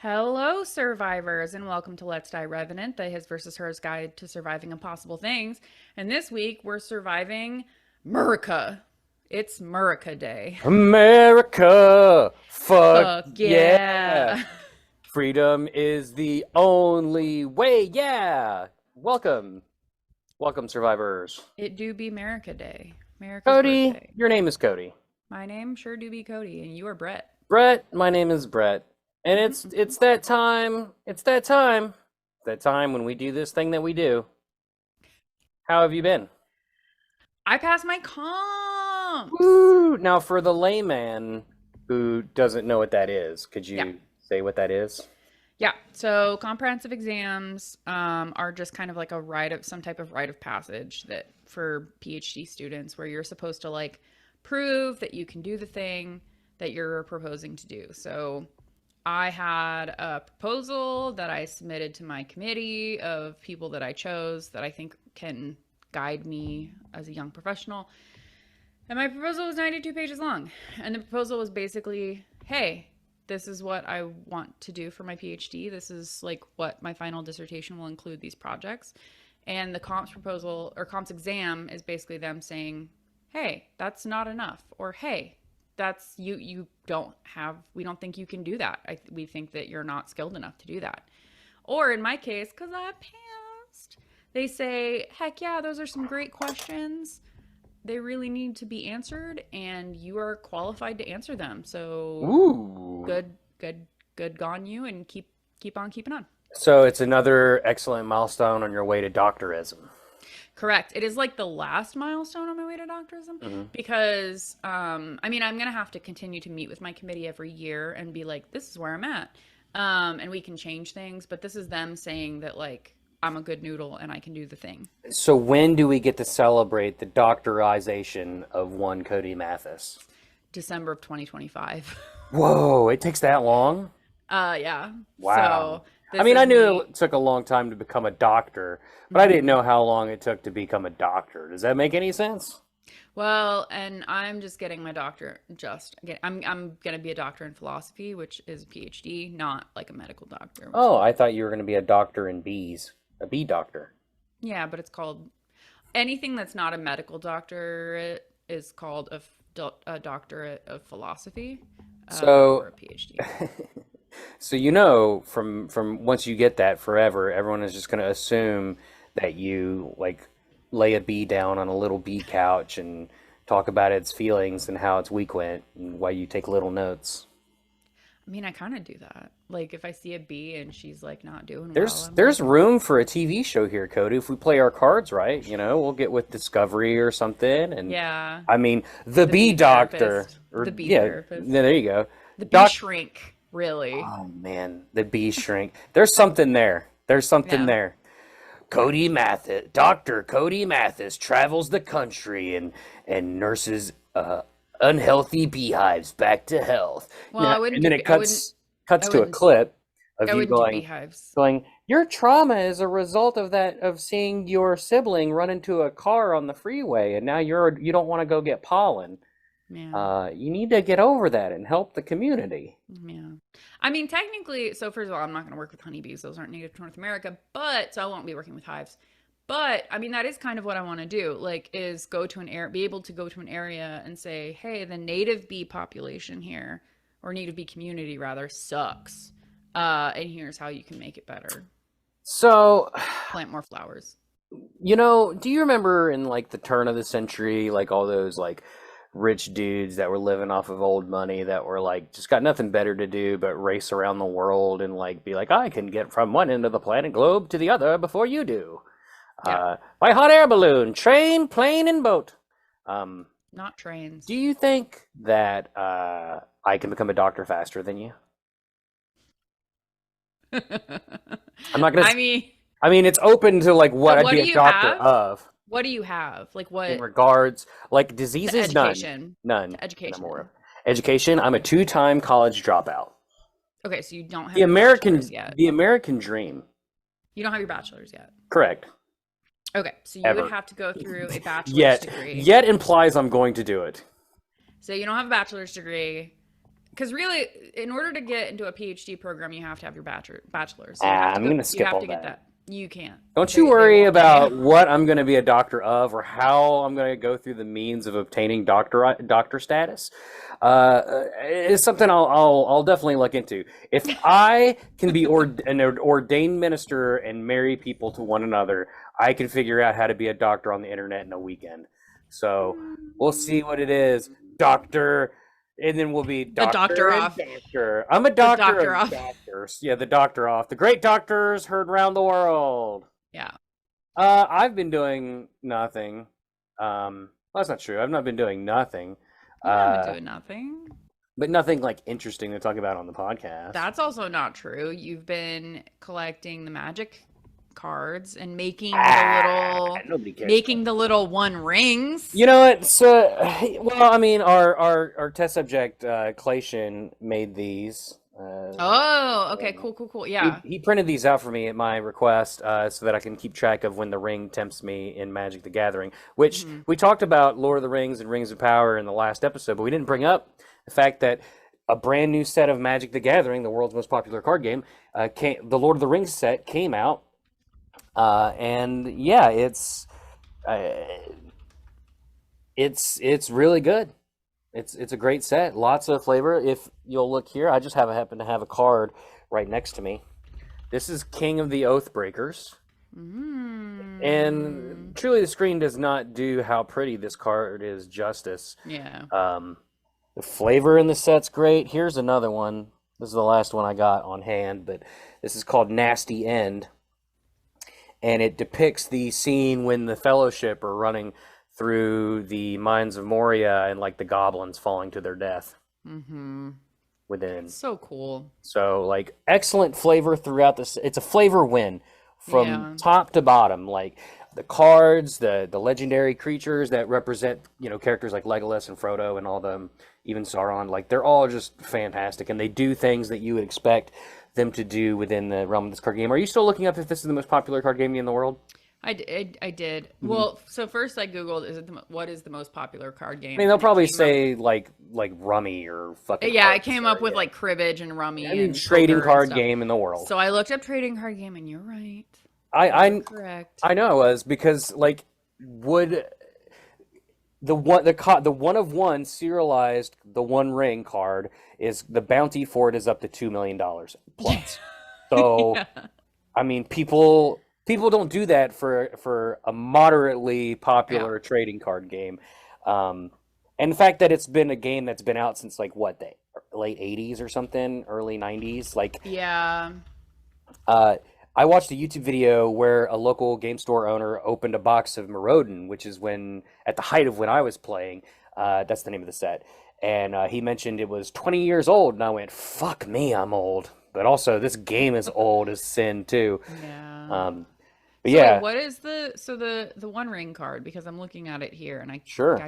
Hello, survivors, and welcome to Let's Die Revenant, the his versus hers guide to surviving impossible things. And this week we're surviving Murica. It's Murica Day. America! Fuck Fuck yeah! yeah. Freedom is the only way, yeah! Welcome. Welcome, survivors. It do be Murica Day. America's Cody, birthday. your name is Cody. My name sure do be Cody, and you are Bret. Bret, my name is Bret. And it's that time. It's that time. That time when we do this thing that we do. How have you been? I passed my comps. Woo! Now, for the layman who doesn't know what that is, could you Yeah. say what that is? Yeah, so comprehensive exams are just kind of like a some type of rite of passage that for PhD students where you're supposed to like prove that you can do the thing that you're proposing to do. So I had a proposal that I submitted to my committee of people that I chose that I think can guide me as a young professional. And my proposal was 92 pages long. And the proposal was basically, hey, this is what I want to do for my PhD. This is like what my final dissertation will include these projects. And the comps proposal or comps exam is basically them saying, hey, that's not enough. Or, hey, that's you don't have, we don't think you can do that. We think that you're not skilled enough to do that. Or in my case, because I passed, they say, heck yeah, those are some great questions. They really need to be answered and you are qualified to answer them. So Ooh. good gone you, and keep on keeping on. So it's another excellent milestone on your way to doctorism. Correct. It is like the last milestone on my way to doctorism because I mean, I'm gonna have to continue to meet with my committee every year and be like, this is where I'm at, and we can change things, but this is them saying that like I'm a good noodle and I can do the thing. So when do we get to celebrate the doctorization of one Cody Mathis? December of 2025. Whoa, it takes that long? Yeah. Wow. So I this mean, is I knew me. it took a long time to become a doctor, but I didn't know how long it took to become a doctor. Does that make any sense? Well, and I'm just getting my doctor. Just again, I'm gonna be a doctor in philosophy, which is a PhD, not like a medical doctor. Which Oh, I thought you were going to be a doctor in bees, a bee doctor. yeah, but it's called anything that's not a medical doctorate is called a doctorate of philosophy, or So a PhD. So you know, from once you get that forever, everyone is just going to assume that you like lay a bee down on a little bee couch and talk about its feelings and how its week went and why you take little notes. I mean, I kind of do that. Like if I see a bee and she's like not doing well, There's I'm there's like, room for a TV show here, Cody. If we play our cards right, we'll get with Discovery or something. And yeah, I mean, the the bee bee doctor, therapist, or the bee yeah, therapist, there you go. the bee Doc. shrink, really. Oh man, the bee shrink. There's something there. There's something Yeah. there. Cody Mathis, Dr. Cody Mathis travels the country and nurses unhealthy beehives back to health. Well, I wouldn't And do. then it I wouldn't. cuts I to a wouldn't. clip of I you wouldn't do going beehives. going, your trauma is a result of that of seeing your sibling run into a car on the freeway and now you don't want to go get pollen. Yeah. You need to get over that and help the community. Yeah. I mean, technically, so first of all, I'm not going to work with honeybees. Those aren't native to North America, but so I won't be working with hives. But I mean, that is kind of what I want to do, like, is go to an area, be able to go to an area and say, hey, the native bee population here, or native bee community rather, sucks. And here's how you can make it better. So, Plant more flowers. do you remember in like the turn of the century, like all those like rich dudes that were living off of old money that were like just got nothing better to do but race around the world and like be like, I can get from one end of the planet globe to the other before you do. Yeah. By hot air balloon, train, plane, and boat. Not trains. Do you think that I can become a doctor faster than you? I'm not gonna. I mean, I mean, it's open to like what so I'd what be do a you doctor have? of. What do you have? Like In what? regards like To diseases, education. none To that I'm aware of. education. Education, I'm a two-time college dropout. Okay, so you don't have the your american bachelor's yet. the american dream. You don't have your bachelor's yet. Correct. Okay, so you would Ever. have to go through a bachelor's Yet degree. yet implies I'm going to do it. So you don't have a bachelor's degree. because really, in order to get into a PhD program, you have to have your bachelor's. So I'm gonna you skip have all to get that. that. You can't. Don't you They worry won't let about you. what I'm going to be a doctor of or how I'm going to go through the means of obtaining doctor status. It's something I'll definitely look into. If I can be an ordained minister and marry people to one another, I can figure out how to be a doctor on the internet in a weekend. So we'll see what it is, doctor. And then we'll be The doctor doctor and off. doctor. I'm a The doctor doctor of off. doctors. Yeah, the doctor off. The great doctors heard round the world. Yeah. I've been doing nothing. Well, that's not true. I've not been doing nothing. You haven't Uh, been doing nothing. but nothing like interesting to talk about on the podcast. That's also not true. You've been collecting the magic cards and Nobody cares. making the little one rings. You know what? So, well, I mean, our test subject Klayshen made these. Oh, okay, cool. Yeah. He printed these out for me at my request, so that I can keep track of when the ring tempts me in Magic the Gathering. Which we talked about Lord of the Rings and Rings of Power in the last episode, but we didn't bring up the fact that a brand new set of Magic the Gathering, the world's most popular card game, the Lord of the Rings set came out, and yeah, it's really good. It's a great set. Lots of flavor. If you'll look here, I just happen to have a card right next to me. This is King of the Oathbreakers. And truly the screen does not do how pretty this card is justice. Yeah. The flavor in the set's great. Here's another one. This is the last one I got on hand, but this is called Nasty End. And it depicts the scene when the Fellowship are running through the mines of Moria and like the goblins falling to their death within. So cool. So like excellent flavor throughout this. It's a flavor win from top to bottom. Like the cards, the legendary creatures that represent, characters like Legolas and Frodo and all them, even Sauron, like they're all just fantastic, and they do things that you would expect them to do within the realm of this card game. Are you still looking up if this is the most popular card game in the world? I did. Well, so first I googled what is the most popular card game. I mean, they'll probably say like Rummy or fucking. Yeah, I came up with like cribbage and Rummy. I mean, and trading poker and card stuff. game in the world. So I looked up trading card game, and you're right. I'm correct. I know it was because like would the one of one serialized the One Ring card is the bounty for it is up to $2 million plus. So I mean, people don't do that for a moderately popular trading card game. And the fact that it's been a game that's been out since like what, the late 80s or something, early 90s, like I watched a YouTube video where a local game store owner opened a box of Maraudon, which is at the height of when I was playing. That's the name of the set. And he mentioned it was 20 years old, and I went, fuck me, I'm old. But also, this game is old as sin, too. Yeah. But so yeah. Wait, what is the One Ring card? Because I'm looking at it here, and I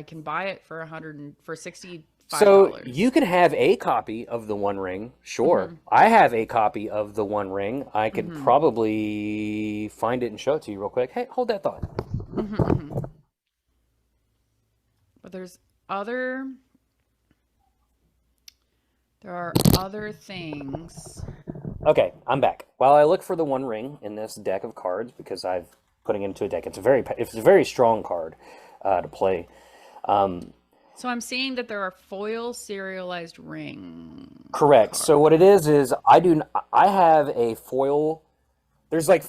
can buy it for $65. So you can have a copy of the One Ring, sure. I have a copy of the One Ring. I could probably find it and show it to you real quick. Hey, hold that thought. But there are other things. Okay, I'm back. While I look for the One Ring in this deck of cards, because I'm putting it into a deck, it's a very strong card to play. So I'm seeing that there are foil serialized rings. Correct. So what it is I have a foil. There's like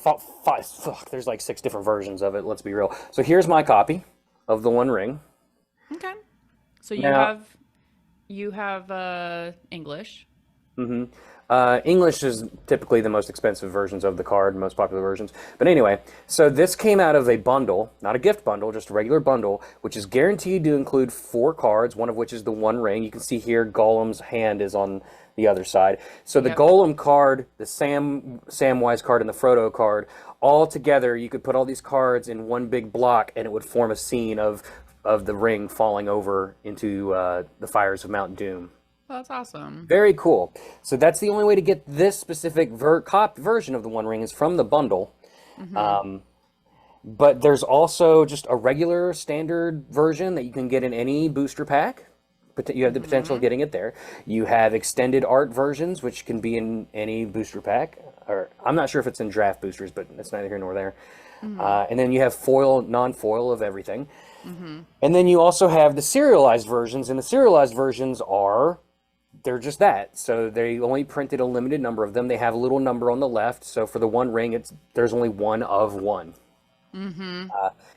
there's like 6 different versions of it. Let's be real. So here's my copy of the One Ring. Okay. So you have English. English is typically the most expensive versions of the card, most popular versions. But anyway, so this came out of a bundle, not a gift bundle, just a regular bundle, which is guaranteed to include 4 cards, one of which is the One Ring. You can see here Gollum's hand is on the other side. So the Gollum card, the Samwise card, and the Frodo card, all together, you could put all these cards in one big block, and it would form a scene of the ring falling over into the fires of Mount Doom. Oh, that's awesome. Very cool. So that's the only way to get this specific version of the One Ring is from the bundle. But there's also just a regular standard version that you can get in any booster pack, You have the potential of getting it there. You have extended art versions, which can be in any booster pack. Or I'm not sure if it's in draft boosters, but that's neither here nor there. And then you have foil, non-foil of everything. And then you also have the serialized versions, and the serialized versions they're just that. So they only printed a limited number of them. They have a little number on the left. So for the one ring, there's only one of one. And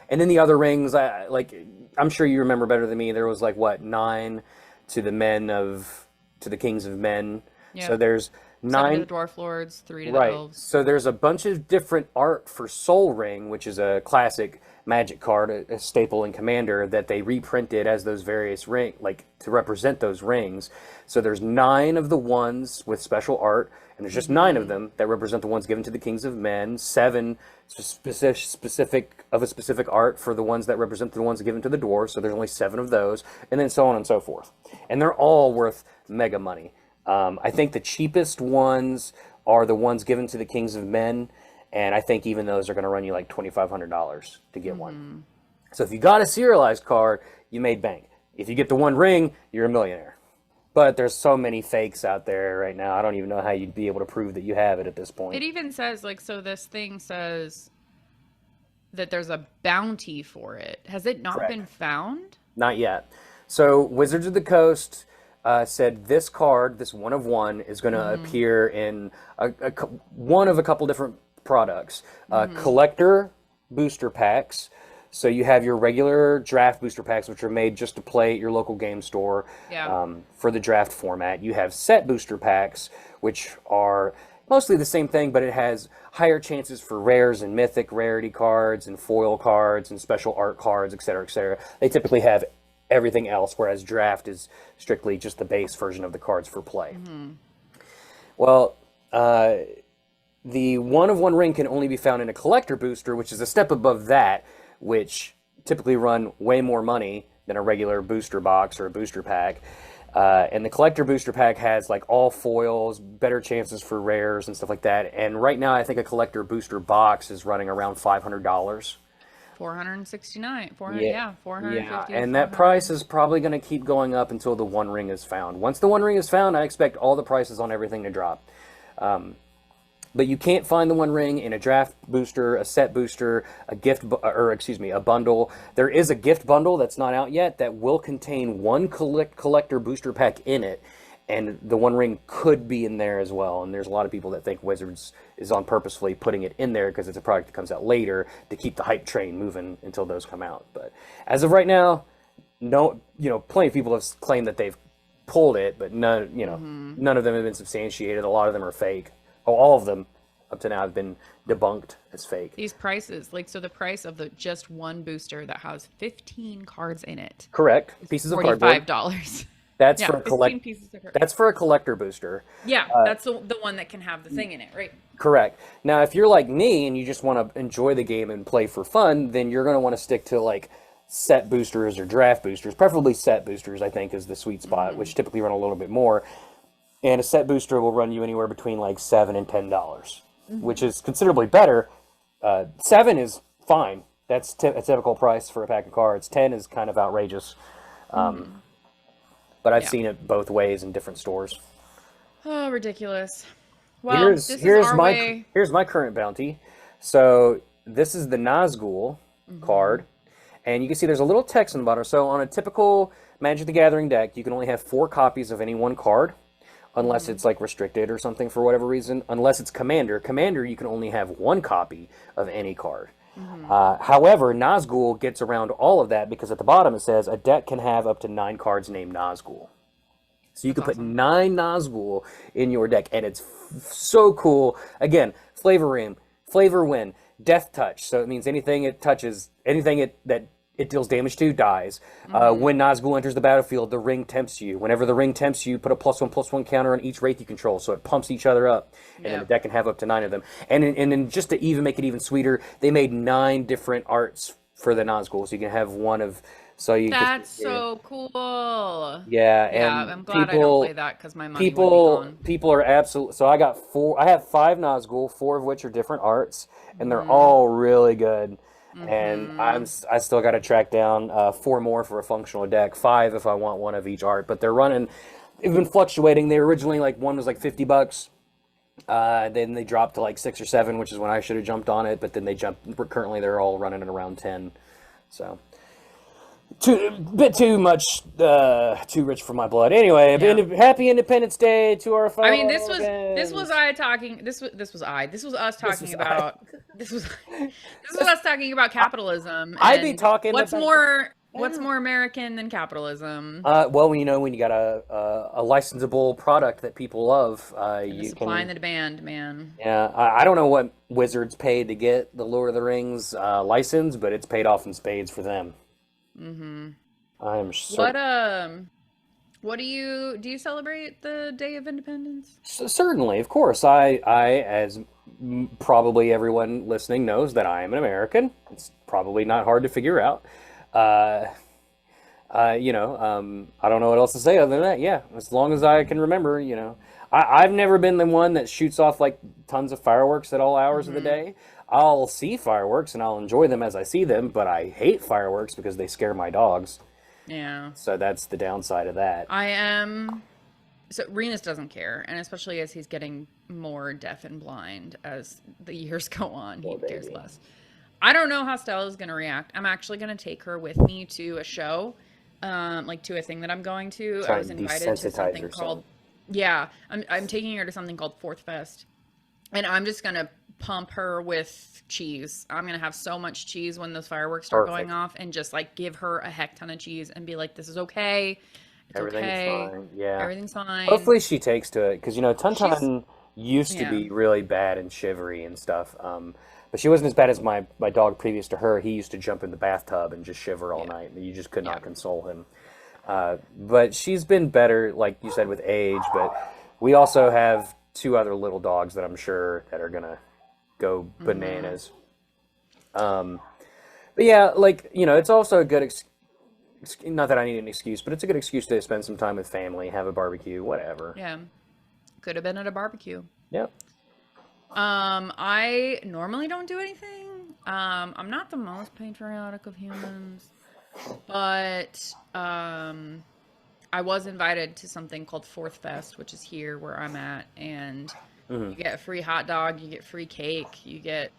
then the other rings, I'm sure you remember better than me. There was 9 to the kings of men. Yeah. So there's 9 7 to the dwarf lords, 3 to the right. elves. So there's a bunch of different art for Soul Ring, which is a classic Magic card, a staple in Commander that they reprinted as those various to represent those rings. So there's 9 of the ones with special art, and there's just 9 of them that represent the ones given to the kings of men. 7 specific art for the ones that represent the ones given to the dwarves. So there's only 7 of those, and then so on and so forth. And they're all worth mega money. I think the cheapest ones are the ones given to the kings of men. And I think even those are going to run you like $2,500 to get one. So if you got a serialized card, you made bank. If you get the one ring, you're a millionaire. But there's so many fakes out there right now. I don't even know how you'd be able to prove that you have it at this point. It even says, so this thing says that there's a bounty for it. Has it not been found? Not yet. So Wizards of the Coast said this card, this one of one, is going to appear in one of a couple different products. Collector booster packs. So you have your regular draft booster packs, which are made just to play at your local game store for the draft format. You have set booster packs, which are mostly the same thing, but it has higher chances for rares and mythic rarity cards and foil cards and special art cards, etc., etc. They typically have everything else, whereas draft is strictly just the base version of the cards for play. Well, the one of one ring can only be found in a collector booster, which is a step above that, which typically run way more money than a regular booster box or a booster pack. And the collector booster pack has all foils, better chances for rares and stuff like that. And right now, I think a collector booster box is running around $500. 469, 450. Yeah, and that price is probably going to keep going up until the one ring is found. Once the one ring is found, I expect all the prices on everything to drop. But you can't find the one ring in a draft booster, a set booster, a bundle. There is a gift bundle that's not out yet that will contain one collector booster pack in it, and the one ring could be in there as well. And there's a lot of people that think Wizards is on purposefully putting it in there because it's a product that comes out later to keep the hype train moving until those come out. But as of right now, plenty of people have claimed that they've pulled it, but none of them have been substantiated. A lot of them are fake. All of them up to now have been debunked as fake. These prices, so the price of the just one booster that has 15 cards in it. Correct. Pieces of cardboard. $45. That's That's for a collector booster. Yeah, that's the one that can have the thing in it, right? Correct. Now, if you're like me and you just want to enjoy the game and play for fun, then you're going to want to stick to set boosters or draft boosters. Preferably set boosters, I think, is the sweet spot, which typically run a little bit more. And a set booster will run you anywhere between $7 and $10, which is considerably better. 7 is fine. That's a typical price for a pack of cards. 10 is kind of outrageous. But I've seen it both ways in different stores. Oh, ridiculous. Well, here's my current bounty. So this is the Nazgul card. And you can see there's a little text on the bottom. So on a typical Magic the Gathering deck, you can only have 4 copies of any one card. Unless it's restricted or something for whatever reason. Unless it's Commander. Commander, you can only have 1 copy of any card. However, Nazgul gets around all of that because at the bottom it says a deck can have up to 9 cards named Nazgul. So you can put 9 Nazgul in your deck, and it's so cool. Again, Flavor Win, Death Touch. So it means anything it touches, that it deals damage to, dies. When Nazgul enters the battlefield, the ring tempts you. Whenever the ring tempts you, put a +1/+1 counter on each Wraith you control, so it pumps each other up. And then the deck can have up to 9 of them. And then just to even make it even sweeter, they made 9 different arts for the Nazgul, so you can have one of... That's so cool. Yeah, and I'm glad I don't play that because my money would be gone. People are absolutely... So I have 5 Nazgul, 4 of which are different arts, and they're all really good. and Mm-hmm. I still got to track down 4 more for a functional deck, 5 if I want one of each art. But they're running. They've been fluctuating. They originally like one was like $50. Then they dropped to like 6 or 7, which is when I should have jumped on it. But then they jumped. Currently, they're all running at around 10. So too bit too much, too rich for my blood. Anyway, Yeah. happy Independence Day to our I fellow mean, this was Americans. I talking. This was us This talking was I. about. This was this was us talking about capitalism I'd be and talking about. what's Yeah. more American than capitalism Well, when you got a licensable product that people love, and the you supply and can. the demand, man. Yeah, I don't know what Wizards paid to get the Lord of the Rings license, but it's paid off in spades for them. Mm-hmm. I am What certain. what do you celebrate the Day of Independence? Certainly, of course. As probably everyone listening knows, that I am an American. It's probably not hard to figure out. Uh, I don't know what else to say other than that. Yeah, as long as I can remember, I've never been the one that shoots off like tons of fireworks at all hours of the Mm-hmm. day. I'll see fireworks and I'll enjoy them as I see them, but I hate fireworks because they scare my dogs. Yeah. So that's the downside of that. I am. So Renus doesn't care, and especially as he's getting more deaf and blind as the years go on, he Poor cares baby. less. I don't know how Stella's gonna react. I'm actually gonna take her with me to a show, like to a thing that I'm going to. I Trying was to invited to desensitize something your son. called, yeah, I'm taking her to something called Fourth Fest, and I'm just gonna pump her with cheese. I'm gonna have so much cheese when those fireworks start going Perfect. off, and just like give her a heck ton of cheese and be like, "This is okay. It's Everything's okay. fine. Yeah. Everything's fine." Hopefully she takes to it because She's Tunton used to yeah. be really bad and shivery and stuff. But she wasn't as bad as my dog previous to her. He used to jump in the bathtub and just shiver all Yeah. night. You just could Yeah. not console him. But she's been better, like you said, with age. But we also have 2 other little dogs that I'm sure that are gonna go Mhm. bananas. But yeah, like it's also a good not that I need an excuse, but it's a good excuse to spend some time with family, have a barbecue, whatever. Yeah. Could have been at a barbecue. Yep. I normally don't do anything. I'm not the most patriotic of humans, but I was invited to something called Fourth Fest, which is here where I'm at, and Hmm. you get a free hot dog, you get free cake,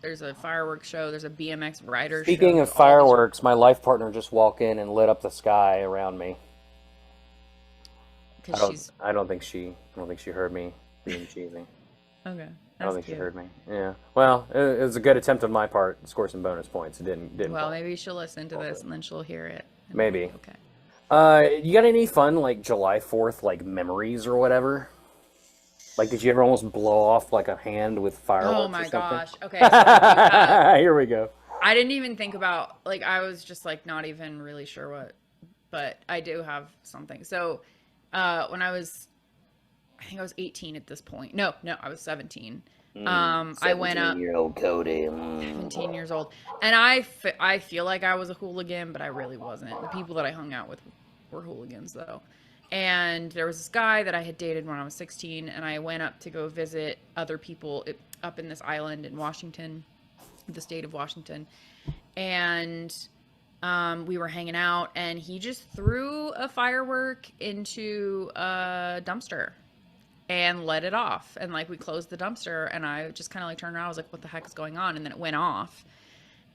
there's a fireworks show, there's a BMX rider show, Speaking of all these fireworks, my life partner just walked in and lit up the sky around me. because she's I don't think she heard me being cheesy. okay. I don't That's think she cute. heard me. Yeah. Well, it was a good attempt on my part to score some bonus points. It didn't Well, quite maybe she'll listen to fall this through. and then she'll hear it and it'll be Maybe. okay. You got any fun like July 4th like memories or whatever? Like, did you ever almost blow off like a hand with Oh fireworks or my something? gosh. Okay, so I do have. Here we go. I didn't even think about, like, I was just like not even really sure what, but I do have something. So, when I think I was 18 at this point. No, no, I was 17. I went up 17-year-old Cody. 17 years old, and I feel like I was a hooligan, but I really wasn't. The people that I hung out with were hooligans though. And there was this guy that I had dated when I was 16, and I went up to go visit other people up in this island in Washington, the state of Washington, and we were hanging out, and he just threw a firework into a dumpster and let it off. And like we closed the dumpster, and I just kind of like turned around. I was like, "What the heck is going on?" And then it went off,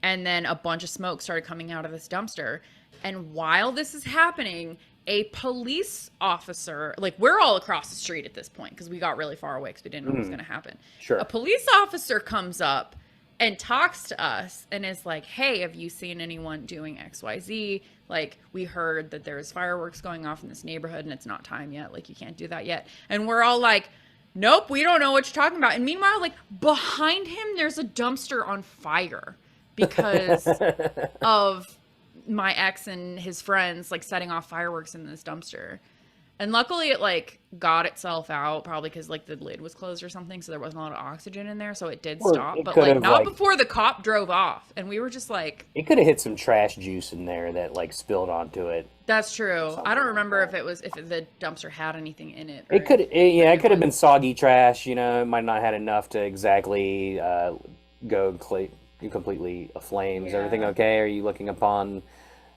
and then a bunch of smoke started coming out of this dumpster. And while this is happening, a police officer, like we're all across the street at this point because we got really far away because we didn't know what was going to happen. A Sure. police officer comes up and talks to us and is like, "Hey, have you seen anyone doing XYZ? Like, we heard that there's fireworks going off in this neighborhood and it's not time yet. Like, you can't do that yet." And we're all like, "Nope, we don't know what you're talking about." And meanwhile, like behind him, there's a dumpster on fire because of my ex and his friends like setting off fireworks in this dumpster. And luckily it like got itself out, probably because like the lid was closed or something, so there wasn't a lot of oxygen in there, so it did Or stop. it But could like have not like before the cop drove off. And we were just like, it could have hit some trash juice in there that like spilled onto it that's or true. I something don't like remember that. if the dumpster had anything in it or It could, anything. But yeah, it it could have been was soggy trash. It might not have had enough to exactly go you completely aflame. Is everything Yeah. okay? Are you looking upon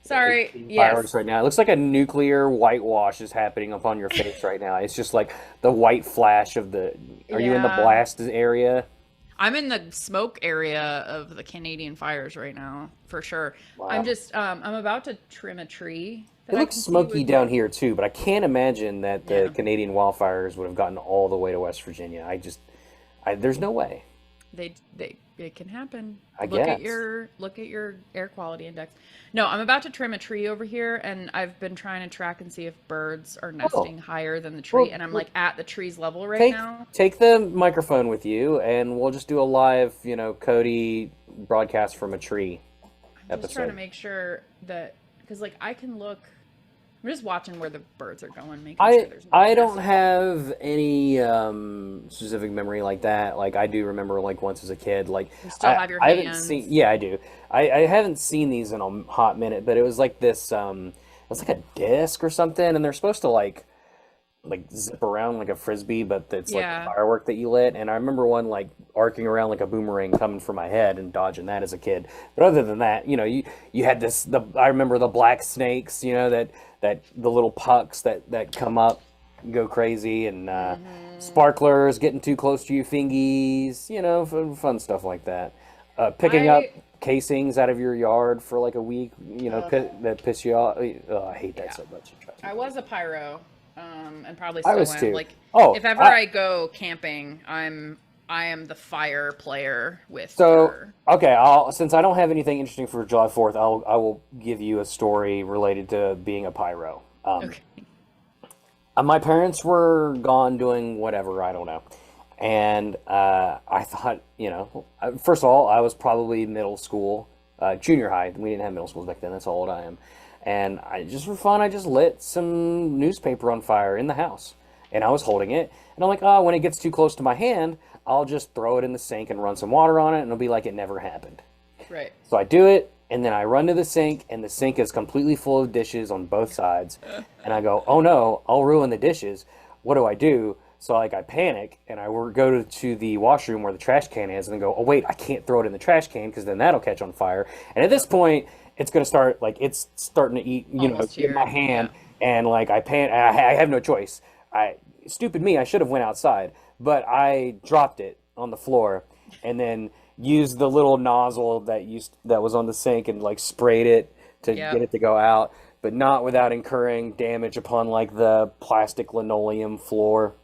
Sorry. fireworks Yes. right now? It looks like a nuclear whitewash is happening upon your face right now. It's just like the white flash of the. Are you in the Yeah. blast area? I'm in the smoke area of the Canadian fires right now, for sure. I'm Wow. just I'm about to trim a tree that It I looks can see smoky with down here too, but I can't imagine that the yeah. Canadian wildfires would have gotten all the way to West Virginia. There's no way. They it can happen. I guess. Look at your air quality index. No, I'm about to trim a tree over here and I've been trying to track and see if birds are Oh, nesting higher than the tree well, and I'm like at the tree's level right take now. take the microphone with you, and we'll just do a live, Cody broadcast from a tree I'm just trying to episode. make sure that because like I can look I'm just watching where the birds are going, making sure I there's no I don't nesting. have any specific memory like that. Like I do remember like once as a kid, like You still I have your I haven't seen. hands. Yeah, I do. I haven't seen these in a hot minute, but it was like this. It was like a disc or something, and they're supposed to like zip around like a frisbee, but it's like a Yeah. firework that you lit. And I remember one like arcing around like a boomerang coming for my head and dodging that as a kid. But other than that, you had this the I remember the black snakes, that the little pucks that come up, go crazy, and Hmm. sparklers getting too close to your fingies, fun stuff like that. Picking up I casings out of your yard for like a week, ugh, that piss you off. Oh, I hate that yeah. so much. It drives me I crazy. was a pyro, and probably I still was am. too. Like, Oh, if ever I I go camping, I am the fire player with so your. okay. I'll since I don't have anything interesting for July 4th, I will give you a story related to being a pyro. Okay. My parents were gone doing whatever, I don't know, and I thought, first of all, I was probably middle school, junior high. We didn't have middle schools back then. That's how old I am. And I just for fun, I just lit some newspaper on fire in the house, and I was holding it, and I'm like, oh, when it gets too close to my hand, I'll just throw it in the sink and run some water on it, and it'll be like it never happened. Right. So I do it, and then I run to the sink, and the sink is completely full of dishes on both sides. And I go, oh no, I'll ruin the dishes. What do I do? So like I panic, and go to the washroom where the trash can is, and then go, oh wait, I can't throw it in the trash can because then that'll catch on fire. And at this Yep. point, it's gonna start like it's starting to eat, Almost get my here. hand, Yeah. and like I have no choice. Stupid me, I should have went outside, but I dropped it on the floor, and then used the little nozzle that was on the sink and like sprayed it to get Yep. it to go out, but not without incurring damage upon like the plastic linoleum floor,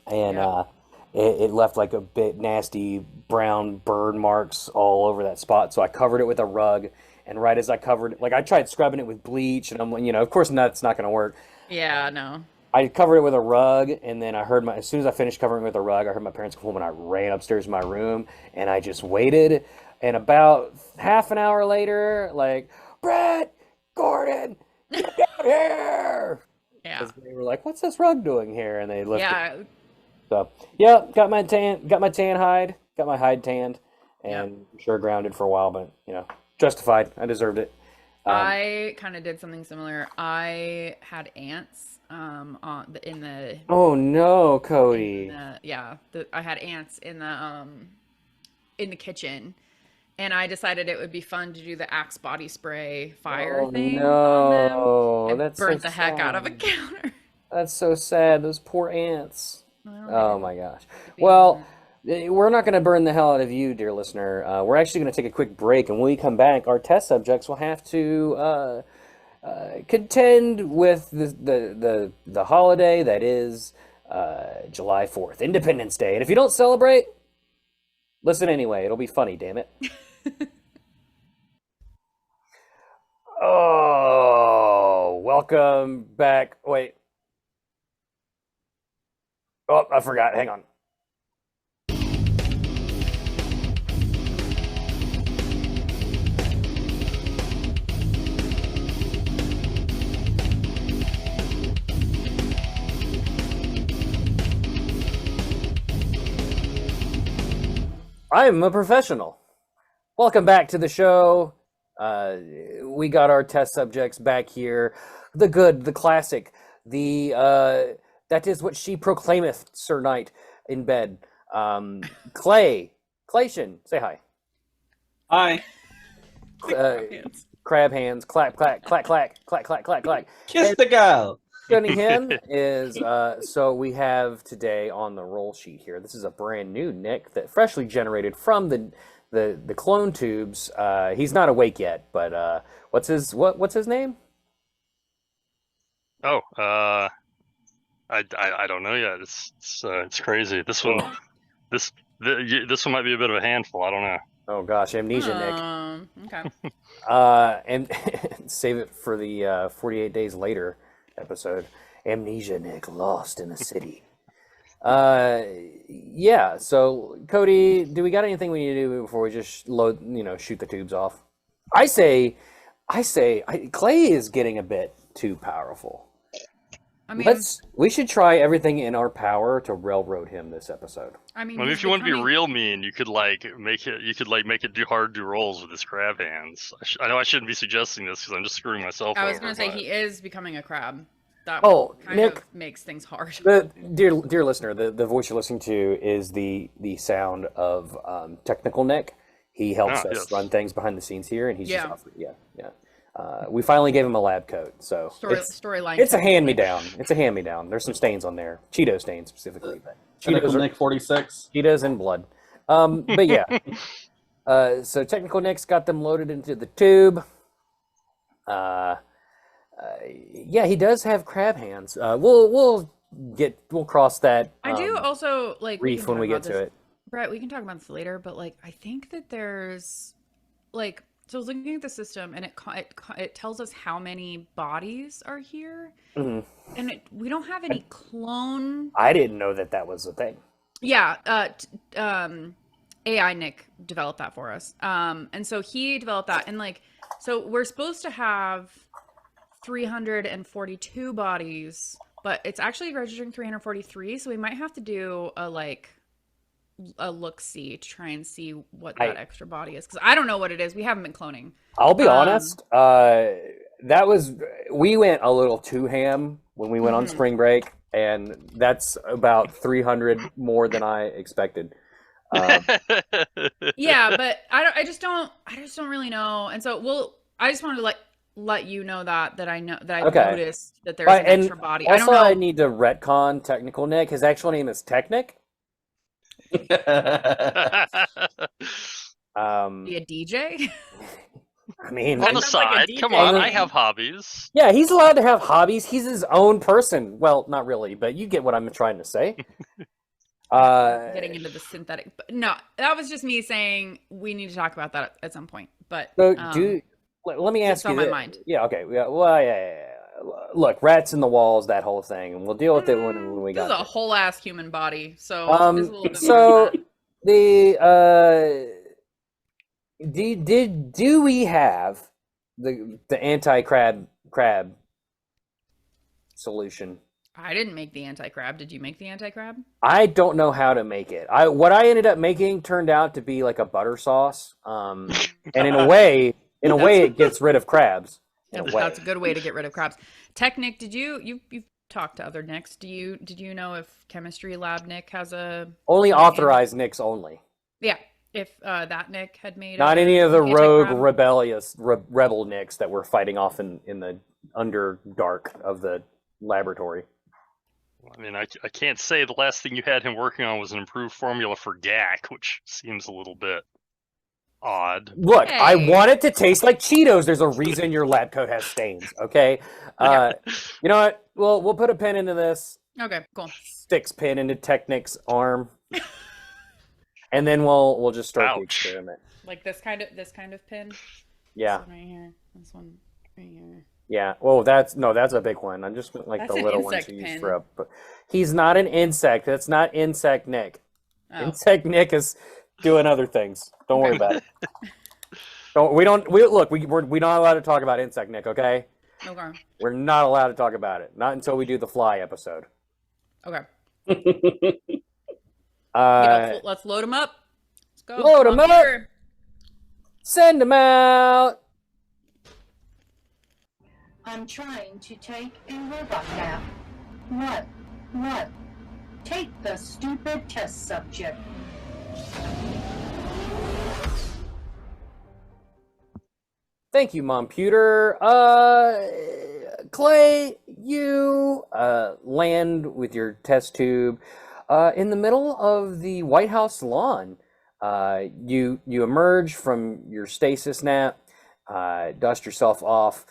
and Yep. it left like a bit nasty brown burn marks all over that spot. So I covered it with a rug, and right as I covered it, like I tried scrubbing it with bleach, and I'm like, of course that's not going to work. Yeah. No. I covered it with a rug, and then as soon as I finished covering it with a rug, I heard my parents come home, and I ran upstairs to my room, and I just waited. And about half an hour later, like, Bret, Gordon, get down here! Yeah. Because they were like, "What's this rug doing here?" And they lifted. Yeah. So, yeah, got my tan hide, got my hide tanned, Yep. and sure grounded for a while, but justified. I deserved it. Um, I kind of did something similar. I had ants on the oh no, in Cody. the yeah, I had ants in the kitchen and I decided it would be fun to do the Axe body spray fire Oh thing on them. no, I that's so burnt the heck out of a sad. counter. That's so sad. Those poor ants. Well, Oh hey, my gosh. being Well, we're not going to burn the hell out of you, dear listener. We're actually going to take a quick break, and when we come back, our test subjects will have to contend with the holiday that is July 4th, Independence Day. And if you don't celebrate, listen anyway. It'll be funny, damn it. Oh, welcome back. Wait. Oh, I forgot. Hang on. I'm a professional. Welcome back to the show. Uh, we got our test subjects back here. The good, the classic, the that is what she proclaimeth, Sir Knight, in bed. Clayshen, say hi. Hi. Hands. Crab hands, clack, clack, clack, clack, clack, clack, clack, clack. Kiss the girl. Cunningham is so we have today on the roll sheet here. This is a brand new Nick that freshly generated from the clone tubes. He's not awake yet, but what's his name? Oh, I don't know yet. It's crazy. This one might be a bit of a handful. I don't know. Oh gosh, Amnesia Nick. Okay. And save it for the 48 Days Later episode. Amnesia Nick lost in a city. Yeah. So Cody, do we got anything we need to do before we just shoot the tubes off? I say, Klay is getting a bit too powerful. I mean, we should try everything in our power to railroad him this episode. I mean, if you want to be real mean, you could make it do hard to rolls with his crab hands. I know I shouldn't be suggesting this because I'm just screwing myself over. I was going to say he is becoming a crab. That kind Nick, of makes things hard. Dear listener, the voice you're listening to is the sound of Technical Nick. He helps us run things behind the scenes here, and he's just off. Yeah. We finally gave him a lab coat, so storyline. It's a hand-me-down. It's a hand-me-down. There's some stains on there, Cheeto stains specifically. But Technical Nick 46. Cheetos and blood. But yeah. So Technical Nick's got them loaded into the tube. Yeah, he does have crab hands. We'll cross that. I do also reef when we get to it. Bret, we can talk about this later, but I think that there's so I was looking at the system, and it tells us how many bodies are here, and we don't have any clone. I didn't know that was a thing. Yeah, AI Nick developed that for us, and so he developed that, and so we're supposed to have 342 bodies, but it's actually registering 343, so we might have to do a look-see to try and see what that extra body is, because I don't know what it is. We haven't been cloning. I'll be honest, we went a little too ham when we went on spring break, and that's about 300 more than I expected. Yeah, but I just don't really know, and so I just wanted to let you know that I know that I've noticed that there's an extra body. Also, I don't know. I need to retcon Technical Nick. His actual name is Technic. Be a DJ? I mean, on the side, come on, I have hobbies. Yeah, he's allowed to have hobbies. He's his own person. Well, not really, but you get what I'm trying to say. Getting into the synthetic, but no, that was just me saying we need to talk about that at some point. But so let me ask you. On my mind. Yeah. Okay. Yeah. Well. Yeah. Look, rats in the walls, that whole thing, and we'll deal with it when we got. This is a whole ass human body, so. Do we have the anti-crab solution? I didn't make the anti-crab. Did you make the anti-crab? I don't know how to make it. What I ended up making turned out to be like a butter sauce, and in a way, it gets rid of crabs. That's a good way to get rid of crabs. Technic, did you've talked to other Nicks? Did you know if chemistry lab Nick has a only authorized Nicks only? Yeah, if that Nick had made not any of the rogue rebel Nicks that were fighting off in the underdark of the laboratory. I mean, I can't say the last thing you had him working on was an improved formula for GAC, which seems a little bit odd. Look, hey. I want it to taste like Cheetos. There's a reason your lab coat has stains, okay? You know what? We'll put a pin into this. Okay, cool. Sticks pin into Technic's arm. And then we'll just start the experiment. Like this kind of pin? Yeah. This one right here. This one right here. Yeah. Oh, that's a big one. I'm just like the little ones you use for but he's not an insect. That's not Insect Nick. Oh. Insect Nick is doing other things. Don't worry about it. We're not allowed to talk about Insect Nick, okay? Okay. We're not allowed to talk about it. Not until we do the fly episode. Okay. Let's load them up. Let's go. Load them up. Send them out. I'm trying to take a robot nap. What? Take the stupid test subject. Thank you, Momputer. Klay, you land with your test tube in the middle of the White House lawn. You emerge from your stasis nap, dust yourself off.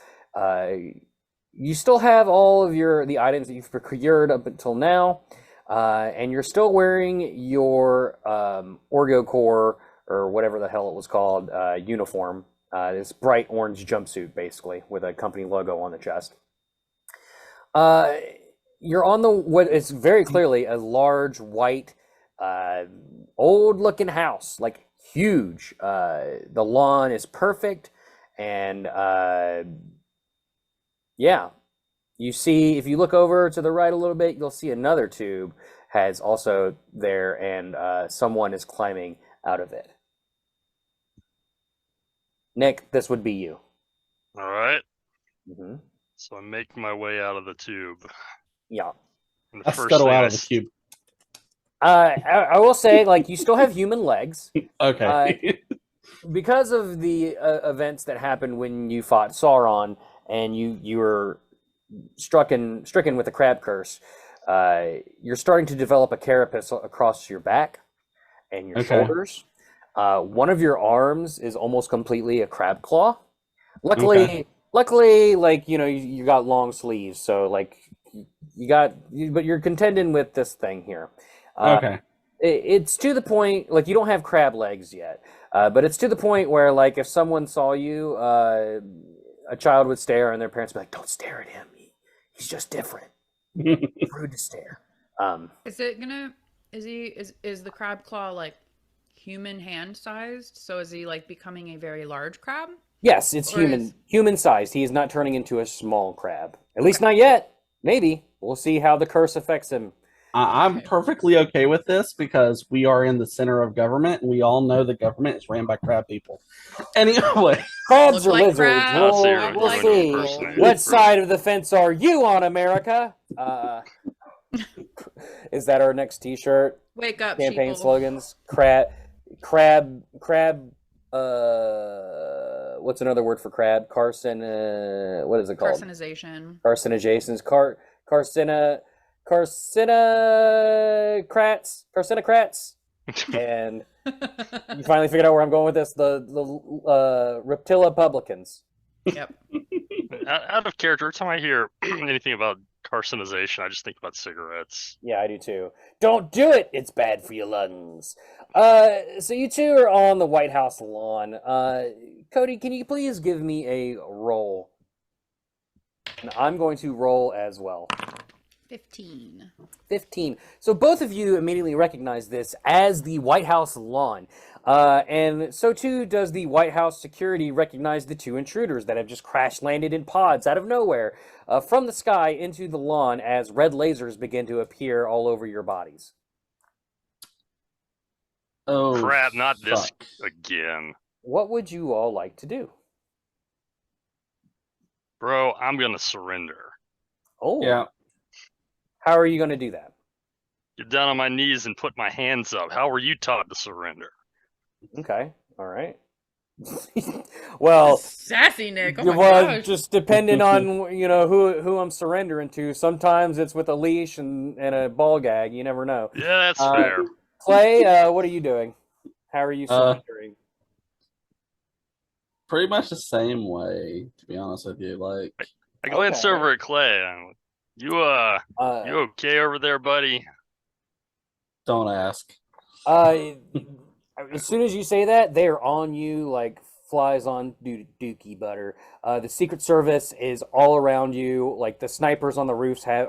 You still have all of the items that you've procured up until now, and you're still wearing your Orgo Core, or whatever the hell it was called, uniform. This bright orange jumpsuit, basically, with a company logo on the chest. You're on what is very clearly a large, white, old-looking house, like huge. The lawn is perfect, and yeah, you see, if you look over to the right a little bit, you'll see another tube has also there, and someone is climbing out of it. Nick, this would be you. All right. Mm-hmm. So I make my way out of the tube. Yeah. And I scuttle out of the cube. I will say, like, you still have human legs. Okay. Because of the events that happened when you fought Sauron and you were stricken with the crab curse, you're starting to develop a carapace across your back and your shoulders. One of your arms is almost completely a crab claw. Luckily, like, you know, you got long sleeves, so like but you're contending with this thing here. It's to the point, like, you don't have crab legs yet, but it's to the point where, like, if someone saw you, a child would stare and their parents would be like, "Don't stare at him. He's just different. Rude to stare." Is the crab claw like human hand sized? So is he like becoming a very large crab? Yes, it's human sized. He is not turning into a small crab. At least not yet. Maybe. We'll see how the curse affects him. I'm perfectly okay with this because we are in the center of government, and we all know the government is ran by crab people. Anyway, crabs or like lizards. crabs. We'll see. What side of the fence are you on, America? Is that our next T-shirt? Wake up, campaign sheeple. slogans. Crab. What's another word for crab? Carson. What is it called? Carcinization. Carcinogens. Carcinocrats. And you finally figured out where I'm going with this. The Reptilopublicans. Yep. Out of character, every time I hear anything about carcinization, I just think about cigarettes. Yeah, I do too. Don't do it. It's bad for your lungs. So you two are on the White House lawn. Cody, can you please give me a roll? And I'm going to roll as well. 15. So both of you immediately recognize this as the White House lawn. And so too does the White House security recognize the two intruders that have just crash landed in pods out of nowhere from the sky into the lawn as red lasers begin to appear all over your bodies. Oh crap, not this again. What would you all like to do? Bro, I'm gonna surrender. Oh. Yeah. How are you going to do that? Get down on my knees and put my hands up. How were you taught to surrender? Okay. All right. Well, sassy Nick. Oh my gosh. Just depending on, you know, who I'm surrendering to. Sometimes it's with a leash and a ball gag. You never know. Yeah, that's fair. Klay, what are you doing? How are you surrendering? Pretty much the same way, to be honest with you. Like, I glance over at Klay. You okay over there, buddy? Don't ask. As soon as you say that, they are on you like flies on dookie butter. The Secret Service is all around you. Like, the snipers on the roofs have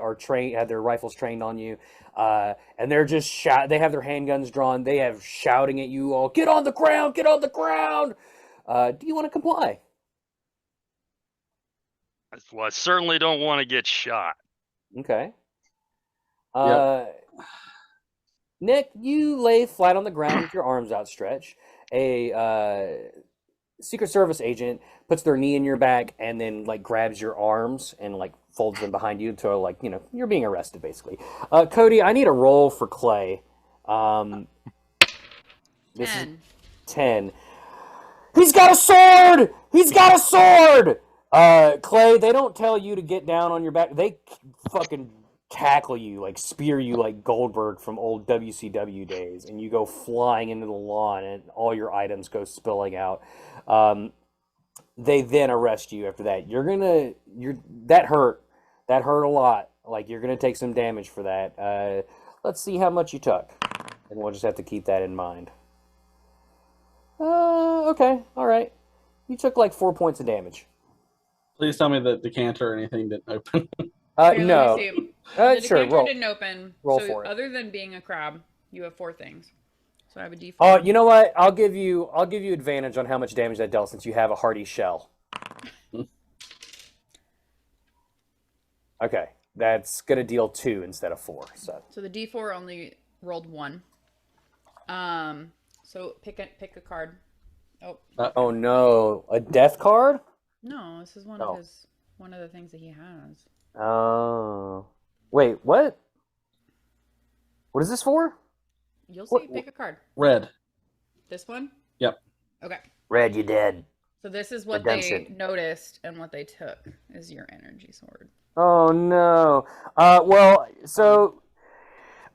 their rifles trained on you, and they're just they have their handguns drawn. They have shouting at you all, "Get on the ground! Get on the ground!" Do you want to comply? Well, I certainly don't want to get shot. Okay. Yep. Nick, you lay flat on the ground with your arms outstretched. A Secret Service agent puts their knee in your back and then, like, grabs your arms and, like, folds them behind you until, like, you know, you're being arrested, basically. Cody, I need a roll for Klay. This 10. is 10. He's got a sword! He's got a sword! Klay, they don't tell you to get down on your back. They fucking tackle you, like spear you like Goldberg from old WCW days, and you go flying into the lawn, and all your items go spilling out. They then arrest you after that. That hurt. That hurt a lot. Like, you're gonna take some damage for that. Let's see how much you took, and we'll just have to keep that in mind. Okay, all right. You took like 4 points of damage. Please tell me that decanter or anything didn't open. Here, No. let me see. The decanter Sure. didn't open. Roll so for it. Other than being a crab, you have 4 things. So I have a D4. You know what? I'll give you advantage on how much damage that dealt since you have a hardy shell. Okay, that's gonna deal 2 instead of 4. So the D4 only rolled 1. So pick a card. Oh. Oh no, a death card? No, this is one of the things that he has. Oh, wait, what? What is this for? You'll see. Pick a card. Red. This one? Yep. Okay. Red, you dead. So this is what Redemption. they noticed and what they took is your energy sword. Oh no. Well, so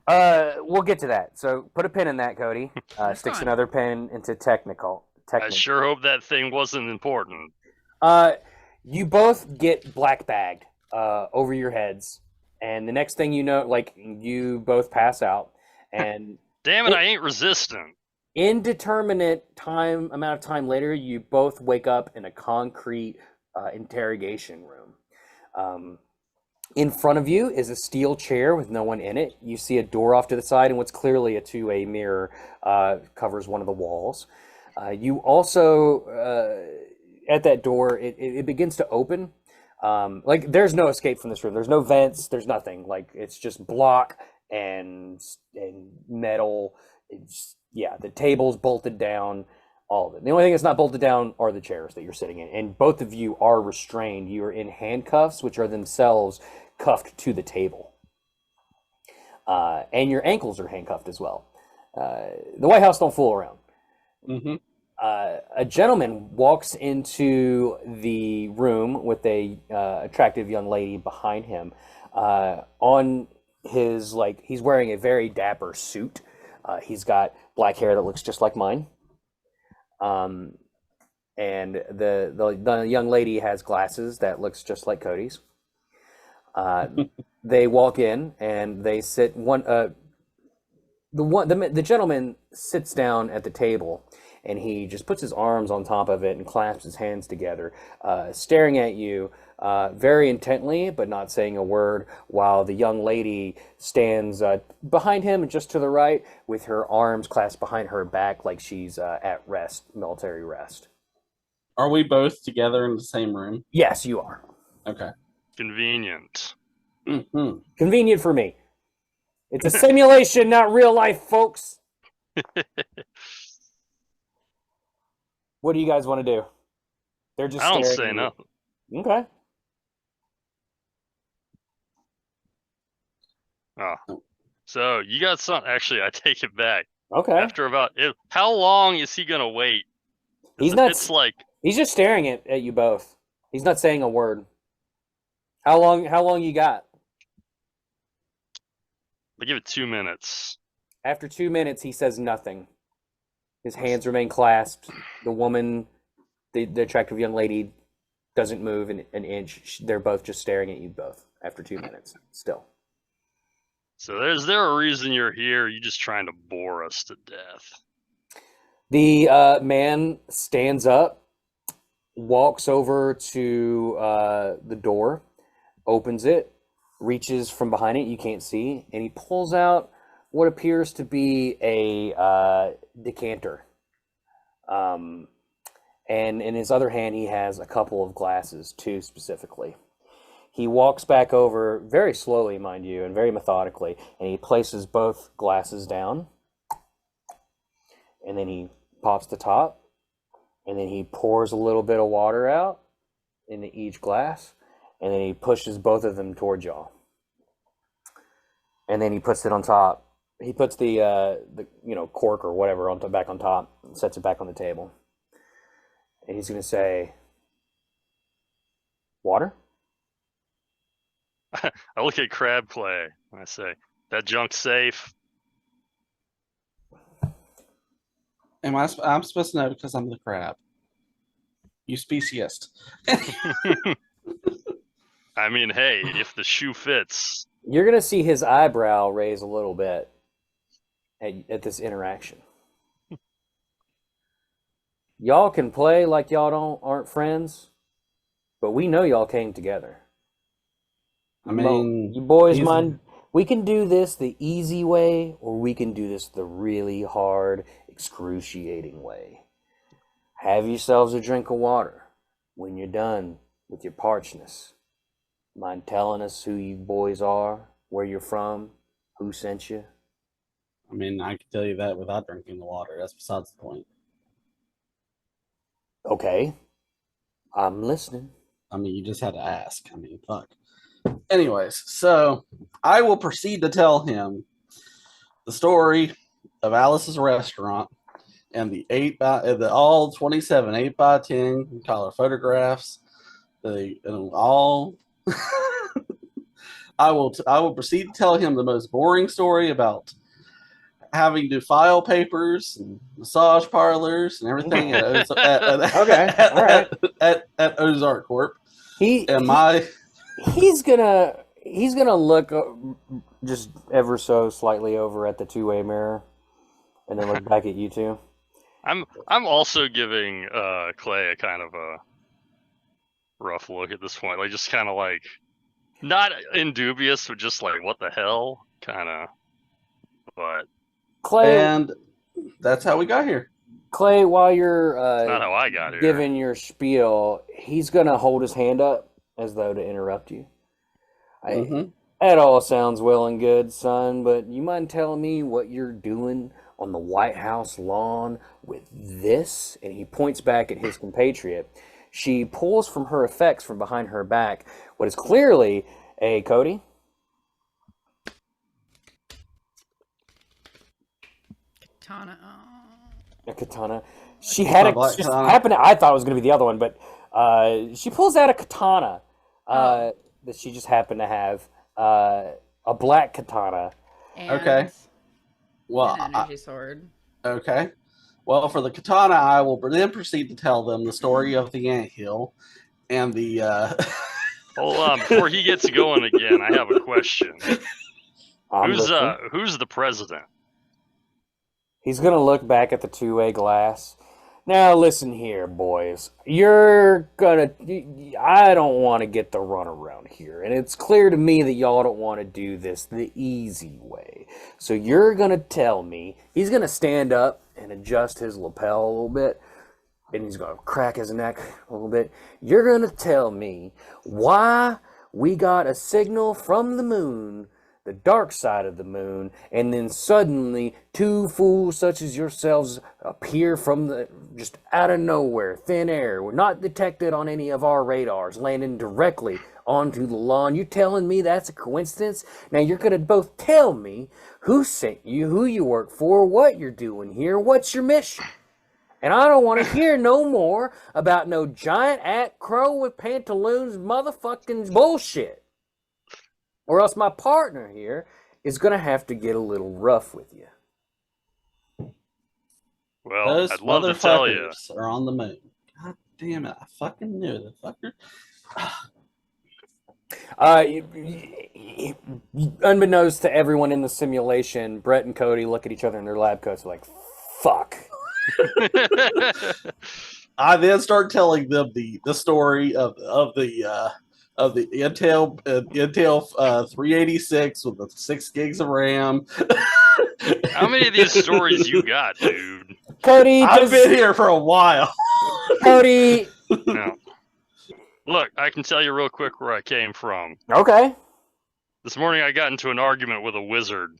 we'll get to that. So put a pin in that, Cody. Sticks fine. another pin into technical. I sure hope that thing wasn't important. You both get black bagged over your heads, and the next thing you know, like, you both pass out, and Damn it, I ain't resistant. indeterminate amount of time later, you both wake up in a concrete interrogation room. In front of you is a steel chair with no one in it. You see a door off to the side, and what's clearly a two-way mirror covers one of the walls. You also, at that door, it begins to open. Like, there's no escape from this room. There's no vents. There's nothing. Like, it's just block and metal. The table's bolted down, all of it. The only thing that's not bolted down are the chairs that you're sitting in. And both of you are restrained. You are in handcuffs, which are themselves cuffed to the table. And your ankles are handcuffed as well. The White House don't fool around. Mm-hmm. A gentleman walks into the room with a attractive young lady behind him. On his, like, he's wearing a very dapper suit. He's got black hair that looks just like mine. And the young lady has glasses that looks just like Cody's. They walk in and they sit the gentleman sits down at the table, and he just puts his arms on top of it and clasps his hands together, staring at you very intently, but not saying a word, while the young lady stands behind him, just to the right, with her arms clasped behind her back like she's at rest, military rest. Are we both together in the same room? Yes, you are. Okay. Convenient. Mm-hmm. Convenient for me. It's a simulation, not real life, folks. What do you guys want to do? They're just I don't staring say at you. nothing. Okay. Oh. So you got something. Actually, I take it back. Okay. After how long is he gonna wait? He's not. It's like He's just staring at you both. He's not saying a word. How long you got? I give it 2 minutes. After 2 minutes, he says nothing. His hands remain clasped. The woman, the attractive young lady, doesn't move an inch. They're both just staring at you both after 2 minutes still. So is there a reason you're here? You just trying to bore us to death? The man stands up, walks over to the door, opens it, reaches from behind it, you can't see, and he pulls out what appears to be a decanter. And in his other hand, he has a couple of glasses, 2 specifically. He walks back over very slowly, mind you, and very methodically, and he places both glasses down, and then he pops the top, and then he pours a little bit of water out into each glass, and then he pushes both of them towards y'all. And then he puts it on top. He puts the cork or whatever back on top, and sets it back on the table. And he's going to say, water? I look at Crab Clay and I say, that junk's safe. I'm supposed to know because I'm the crab. You speciest. I mean, hey, if the shoe fits. You're going to see his eyebrow raise a little bit at this interaction. Y'all can play like y'all aren't friends, but we know y'all came together. I mean, you boys mind? We can do this the easy way, or we can do this the really hard, excruciating way. Have yourselves a drink of water. When you're done with your parchness, mind telling us who you boys are, where you're from, who sent you? I mean, I can tell you that without drinking the water. That's besides the point. Okay. I'm listening. I mean, you just had to ask. I mean, fuck. Anyways, so I will proceed to tell him the story of Alice's restaurant and the all 27 8x10 color photographs. I will proceed to tell him the most boring story about having to file papers and massage parlors and everything at Ozark Corp. He's gonna look just ever so slightly over at the two-way mirror, and then look back at you two. I'm also giving Clay a kind of a rough look at this point, like just kind of like not indubious, but just like what the hell, kind of. But Clay, and that's how we got here. Clay, while you're not how I got here. Giving your spiel, he's gonna hold his hand up as though to interrupt you. That all sounds well and good, son, but you mind telling me what you're doing on the White House lawn with this? And he points back at his compatriot. She pulls from her effects from behind her back what is clearly a Codey. Katana. A katana. She had happened. I thought it was going to be the other one, but she pulls out a katana that she just happened to have, a black katana. And okay. Well, an energy sword. Okay. Well, for the katana, I will then proceed to tell them the story of the anthill and the. Hold on, before he gets going again, I have a question. Who's the president? He's gonna look back at the two-way glass. Now listen here, boys. I don't want to get the runaround here, and it's clear to me that y'all don't want to do this the easy way. So you're gonna tell me. He's gonna stand up and adjust his lapel a little bit, and he's gonna crack his neck a little bit. You're gonna tell me why we got a signal from the moon, the dark side of the moon, and then suddenly two fools such as yourselves appear from just out of nowhere, thin air. We're not detected on any of our radars, landing directly onto the lawn. You telling me that's a coincidence? Now you're gonna both tell me who sent you, who you work for, what you're doing here, what's your mission. And I don't want to hear no more about no giant crow with pantaloons motherfucking bullshit. Or else my partner here is going to have to get a little rough with you. Well, those I'd love to tell you. Are on the moon. God damn it. I fucking knew the fucker. Unbeknownst to everyone in the simulation, Bret and Codey look at each other in their lab coats like, fuck. I then start telling them the story of the Intel 386 with the 6 gigs of RAM. How many of these stories you got, dude? Codey, I've been here for a while. Codey. No. Look, I can tell you real quick where I came from. Okay. This morning I got into an argument with a wizard.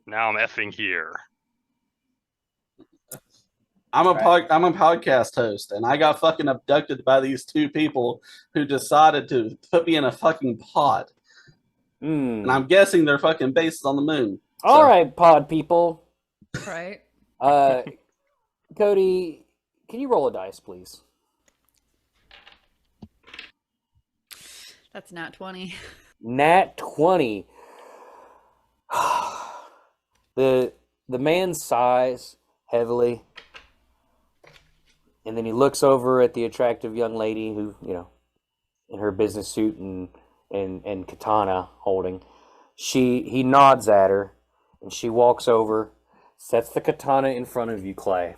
Now I'm effing here. I'm a podcast host, and I got fucking abducted by these two people who decided to put me in a fucking pod. And I'm guessing they're fucking based on the moon. All right, pod people. Right. Codey, can you roll a dice, please? That's not 20. Nat 20. The man sighs heavily, and then he looks over at the attractive young lady who, in her business suit and katana holding. He nods at her, and she walks over, sets the katana in front of you, Klay.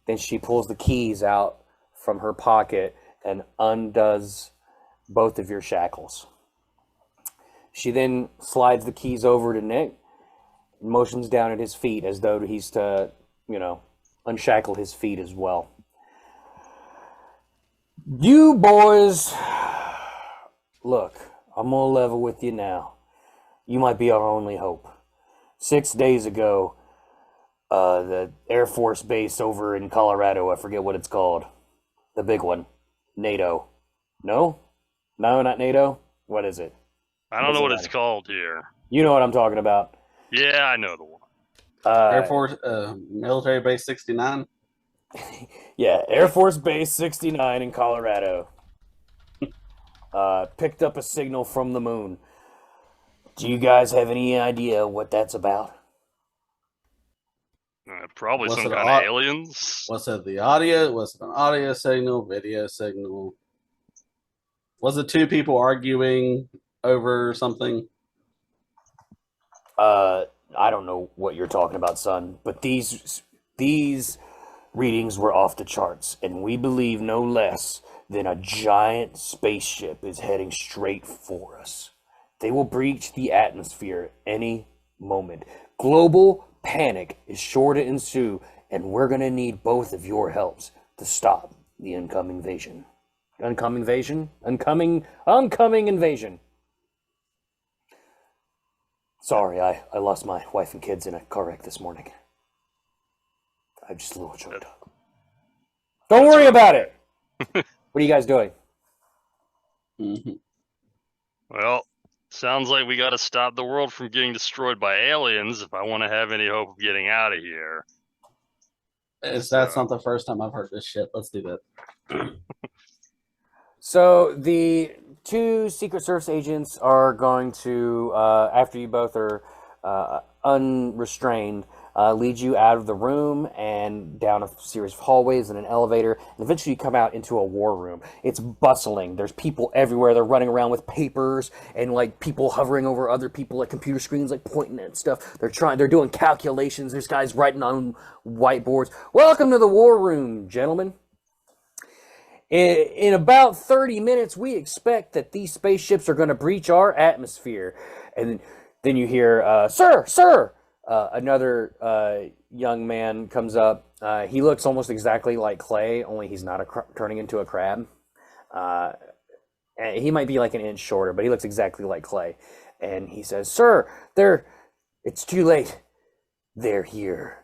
Then she pulls the keys out from her pocket and undoes both of your shackles. She then slides the keys over to Nic, motions down at his feet as though he's to, unshackle his feet as well. You boys, look, I'm gonna level with you now. You might be our only hope. 6 days ago, the Air Force base over in Colorado, I forget what it's called. The big one. NATO. No? No, not NATO? What is it? I don't know what it's called here. You know what I'm talking about. Yeah, I know the one. Air Force, Military Base 69. Yeah, Air Force Base 69 in Colorado. Picked up a signal from the moon. Do you guys have any idea what that's about? Probably some kind of aliens. Was it the audio? Was it an audio signal, video signal? Was it two people arguing over something? I don't know what you're talking about, son, but these readings were off the charts, and we believe no less than a giant spaceship is heading straight for us. They will breach the atmosphere any moment. Global panic is sure to ensue, and we're going to need both of your helps to stop the incoming invasion. Oncoming invasion. Sorry, I lost my wife and kids in a car wreck this morning. I'm just a little choked up. Don't worry about it. What are you guys doing? Mm-hmm. Well, sounds like we got to stop the world from getting destroyed by aliens if I want to have any hope of getting out of here. That's not the first time I've heard this shit. Let's do that. So the two Secret Service agents are going to, after you both are unrestrained, lead you out of the room and down a series of hallways and an elevator, and eventually you come out into a war room. It's bustling. There's people everywhere. They're running around with papers and like people hovering over other people, like computer screens, like pointing at stuff. They're doing calculations. There's guys writing on whiteboards. Welcome to the war room, gentlemen. In about 30 minutes, we expect that these spaceships are going to breach our atmosphere. And then you hear, sir! Another young man comes up. He looks almost exactly like Klay, only he's not turning into a crab. He might be like an inch shorter, but he looks exactly like Klay. And he says, sir, it's too late. They're here.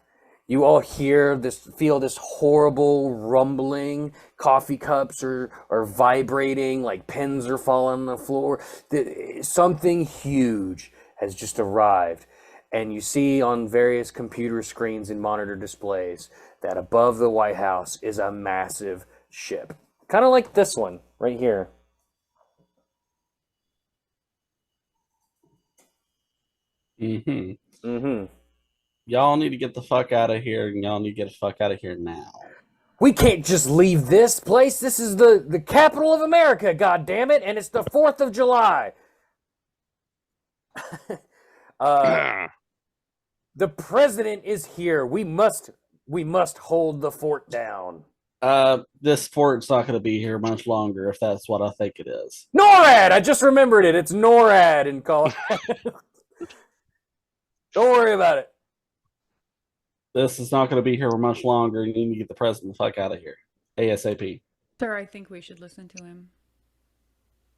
You all feel this horrible rumbling. Coffee cups are vibrating, like pens are falling on the floor. Something huge has just arrived. And you see on various computer screens and monitor displays that above the White House is a massive ship. Kind of like this one right here. Mm-hmm. Mm-hmm. Y'all need to get the fuck out of here, and y'all need to get the fuck out of here now. We can't just leave this place. This is the capital of America, goddammit, and it's the 4th of July. The president is here. We must hold the fort down. This fort's not going to be here much longer, if that's what I think it is. NORAD! I just remembered it. It's NORAD in Colorado. Don't worry about it. This is not going to be here much longer. You need to get the president the fuck out of here. ASAP. Sir, I think we should listen to him.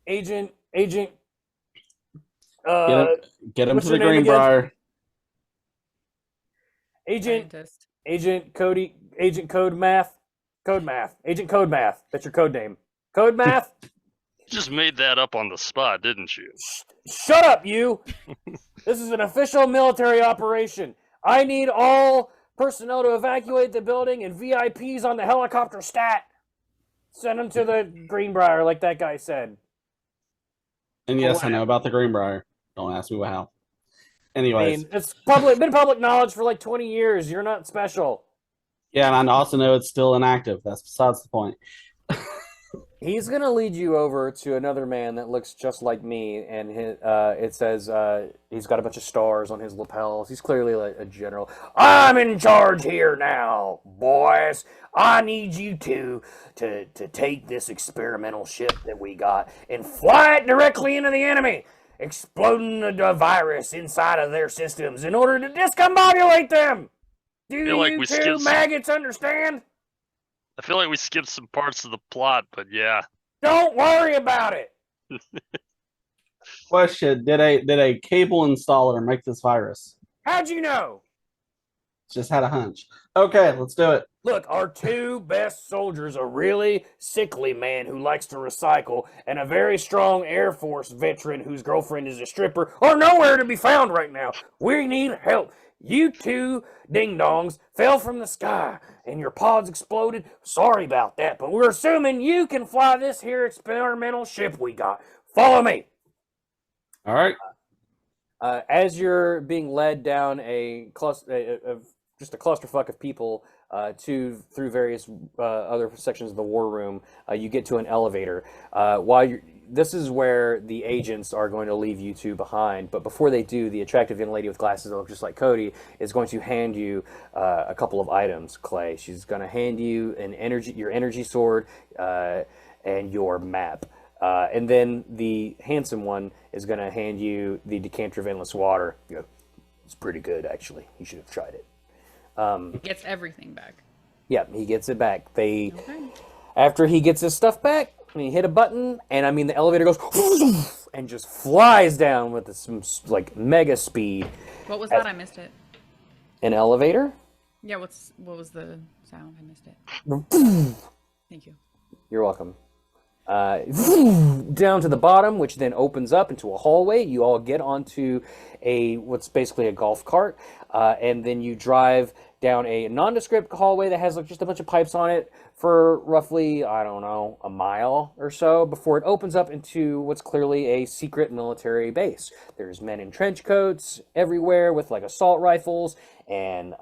Agent. Get him to the Greenbrier. Agent Codey. Agent Code Math. Agent Code Math. That's your code name. Code Math? You just made that up on the spot, didn't you? Shut up, you! This is an official military operation. I need all personnel to evacuate the building and VIPs on the helicopter stat. Send them to the Greenbrier, like that guy said. And yes, I know about the Greenbrier. Don't ask me how. I Anyways, mean, it's been public knowledge for like 20 years. You're not special. yeah, and I also know it's still inactive. That's besides the point. He's gonna lead you over to another man that looks just like me, and it says he's got a bunch of stars on his lapels. He's clearly like a general. I'm in charge here now, boys. I need you to take this experimental ship that we got and fly it directly into the enemy, exploding the virus inside of their systems in order to discombobulate them. Do you two maggots understand? I feel like we skipped some parts of the plot, but yeah. Don't worry about it. Question: Did a cable installer make this virus? How'd you know? Just had a hunch. Okay, let's do it. Look, our two best soldiers, a really sickly man who likes to recycle, and a very strong Air Force veteran whose girlfriend is a stripper, are nowhere to be found right now. We need help. You two ding-dongs fell from the sky, and your pods exploded. Sorry about that, but we're assuming you can fly this here experimental ship we got. Follow me. All right. As you're being led down just a clusterfuck of people through various other sections of the war room, you get to an elevator. This is where the agents are going to leave you two behind, but before they do, the attractive young lady with glasses that looks just like Codey is going to hand you a couple of items, Clay. She's going to hand you your energy sword and your map. And then the handsome one is going to hand you the decanter of endless water. You go, it's pretty good, actually. You should have tried it. Gets everything back. Yeah, he gets it back. After he gets his stuff back, he hit a button, and I mean the elevator goes and just flies down with some like mega speed. What was that? I missed it. An elevator? Yeah. What was the sound? I missed it. Thank you. You're welcome. Down to the bottom, which then opens up into a hallway. You all get onto what's basically a golf cart, and then you drive down a nondescript hallway that has like just a bunch of pipes on it for roughly, I don't know, a mile or so before it opens up into what's clearly a secret military base. There's men in trench coats everywhere with like assault rifles and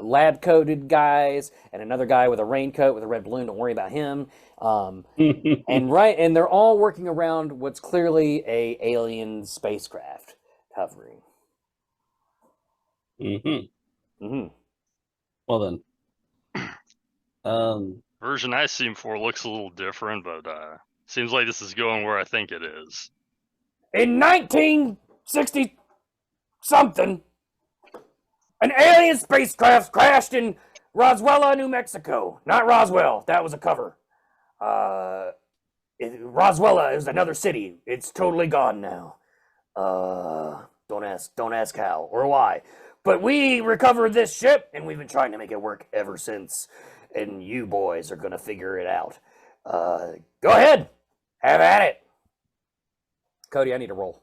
lab-coated guys and another guy with a raincoat with a red balloon. Don't worry about him. And they're all working around what's clearly a alien spacecraft hovering. Well then, version I seen for looks a little different, but seems like this is going where I think it is. In 1960 something, an alien spacecraft crashed in Roswell, New Mexico. Not Roswell. That was a cover. Roswell is another city. It's totally gone now. Don't ask how or why. But we recovered this ship, and we've been trying to make it work ever since. And you boys are gonna figure it out. Go ahead, have at it. Codey, I need a roll.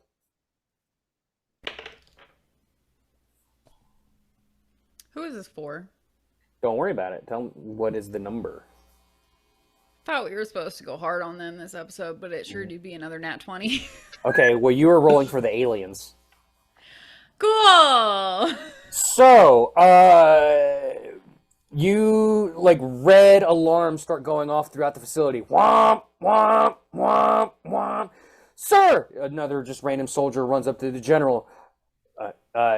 Who is this for? Don't worry about it. Tell me what is the number. Thought we were supposed to go hard on them this episode, but it sure do be another nat 20. Okay, well you were rolling for the aliens. Cool. So, you like red alarms start going off throughout the facility. Womp, womp, womp, womp. Sir, another just random soldier runs up to the general.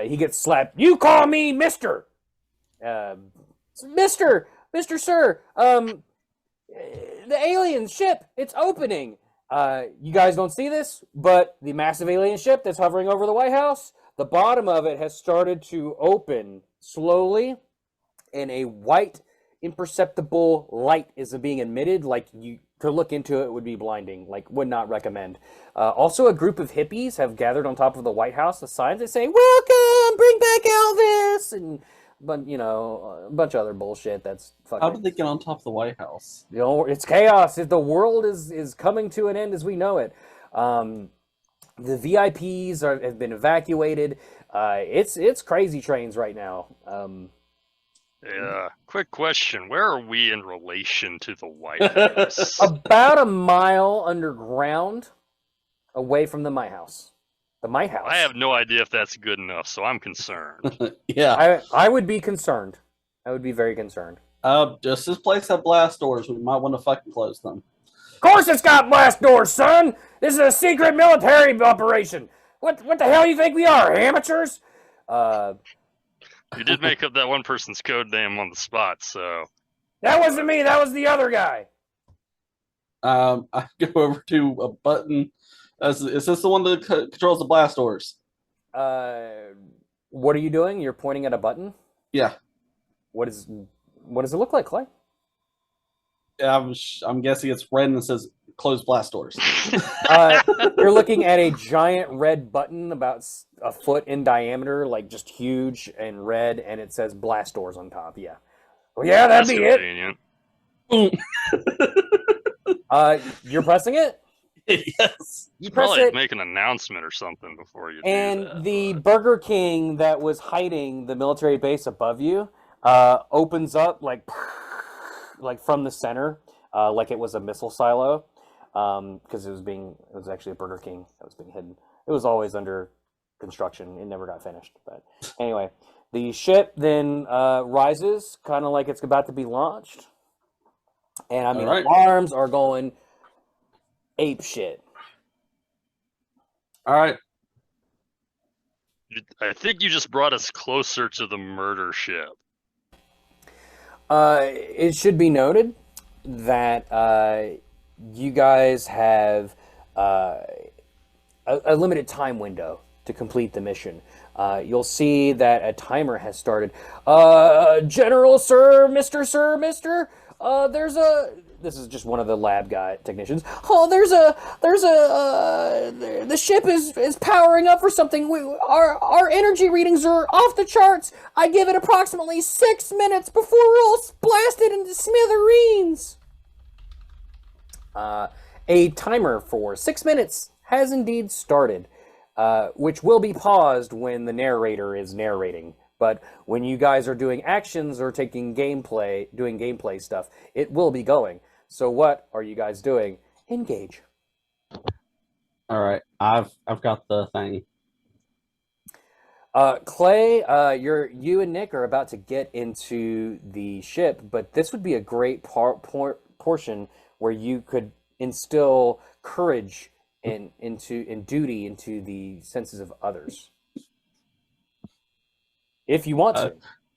He gets slapped. You call me Mister. Mister, Sir. The alien ship, it's opening. You guys don't see this, but the massive alien ship that's hovering over the White House, the bottom of it has started to open slowly, and a white, imperceptible light is being emitted. Like, to look into it would be blinding. Like, would not recommend. Also, a group of hippies have gathered on top of the White House. The signs that say, "Welcome, bring back Elvis," and a bunch of other bullshit. That's fucking. how did they get on top of the White House? You know, it's chaos. The world is coming to an end as we know it. The VIPs have been evacuated. It's crazy trains right now. Yeah. Quick question: where are we in relation to the White House? About a mile underground. away from the My House. The My House. I have no idea if that's good enough, so I'm concerned. Yeah. I would be concerned. I would be very concerned. Does this place have blast doors? We might want to fucking close them. Of course it's got blast doors, son! This is a secret military operation! What the hell do you think we are, amateurs? You did make up that one person's code name on the spot, so... That wasn't me, that was the other guy. I go over to a button. Is this the one that controls the blast doors? What are you doing? You're pointing at a button? Yeah. What does it look like, Clay? I'm guessing it's red and it says close blast doors. You're looking at a giant red button about a foot in diameter, like just huge and red, and it says blast doors on top. Yeah. Well, yeah, that'd be convenient. it. You're pressing it? Yes. You You press probably it, make an announcement or something before you do and that. the Burger King that was hiding the military base above you opens up like from the center, like it was a missile silo, because it was actually a Burger King that was being hidden. It was always under construction. It never got finished. But anyway, the ship then rises, kind of like it's about to be launched. And I mean, All right. alarms are going ape shit. All right. I think you just brought us closer to the murder ship. It should be noted that you guys have a limited time window to complete the mission. You'll see that a timer has started. General, sir, Mister, this is just one of the lab technicians. Oh, the ship is powering up for something. Our energy readings are off the charts. I give it approximately 6 minutes before we're all blasted into smithereens. A timer for 6 minutes has indeed started, which will be paused when the narrator is narrating. But when you guys are doing actions or doing gameplay stuff, it will be going. So what are you guys doing? Engage. All right. I've got the thing. Clay, you and Nick are about to get into the ship, but this would be a great portion where you could instill courage and duty into the senses of others. If you want to.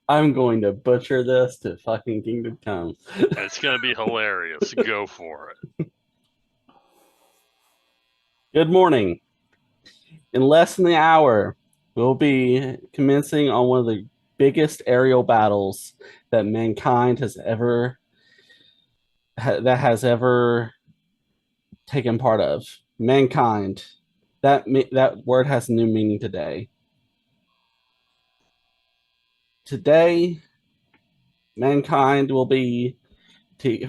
I'm going to butcher this to fucking Kingdom Come. It's going to be hilarious. Go for it. Good morning. In less than an hour, we'll be commencing on one of the biggest aerial battles that mankind has ever taken part of. Mankind. That word has a new meaning today. Today, mankind will be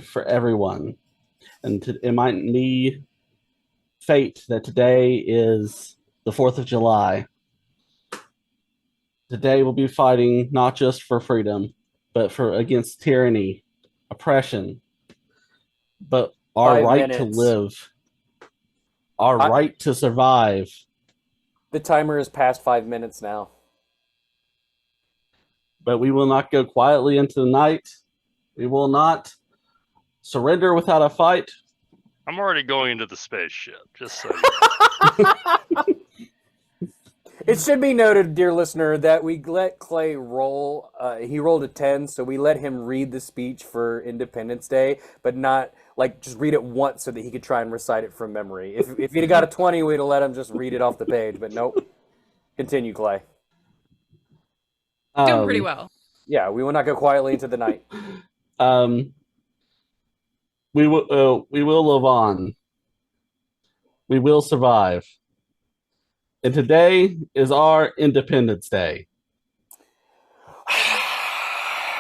for everyone. And it might be fate that today is the 4th of July. Today we'll be fighting not just for freedom, but against tyranny, oppression, but our 5 right minutes. to live, our right to survive. The timer is past 5 minutes now. But we will not go quietly into the night. We will not surrender without a fight. I'm already going into the spaceship, just so you know. It should be noted, dear listener, that we let Clay roll. He rolled a 10, so we let him read the speech for Independence Day, but not just read it once so that he could try and recite it from memory. If he'd have got a 20, we'd have let him just read it off the page, but nope. Continue, Clay. Doing pretty well. Yeah, we will not go quietly into the night. We will live on. We will survive. And today is our Independence Day.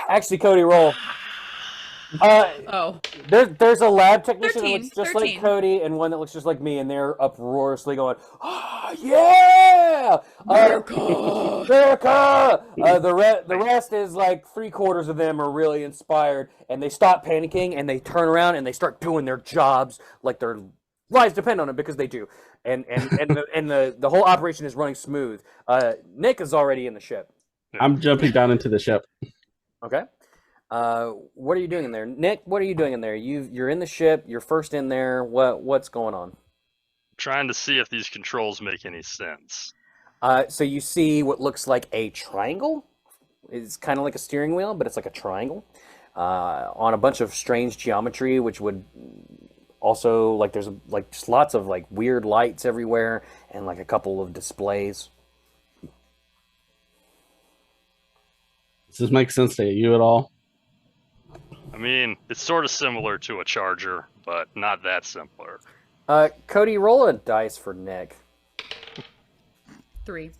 Actually, Cody, roll. There's a lab technician that looks just 13. like Cody and one that looks just like me, and they're uproariously going, oh, yeah! America! The rest is like 3/4 of them are really inspired, and they stop panicking, and they turn around, and they start doing their jobs like they're lives depend on it because they do, and the whole operation is running smooth. Nick is already in the ship. I'm jumping down into the ship. Okay. What are you doing in there, Nick? What are you doing in there? You're in the ship. You're first in there. What's going on? Trying to see if these controls make any sense. So you see what looks like a triangle. It's kind of like a steering wheel, but it's like a triangle on a bunch of strange geometry, which would also like there's like just lots of like weird lights everywhere and like a couple of displays. Does this make sense to you at all? I mean, it's sort of similar to a charger, but not that simpler. Codey, roll a dice for Nick. 3.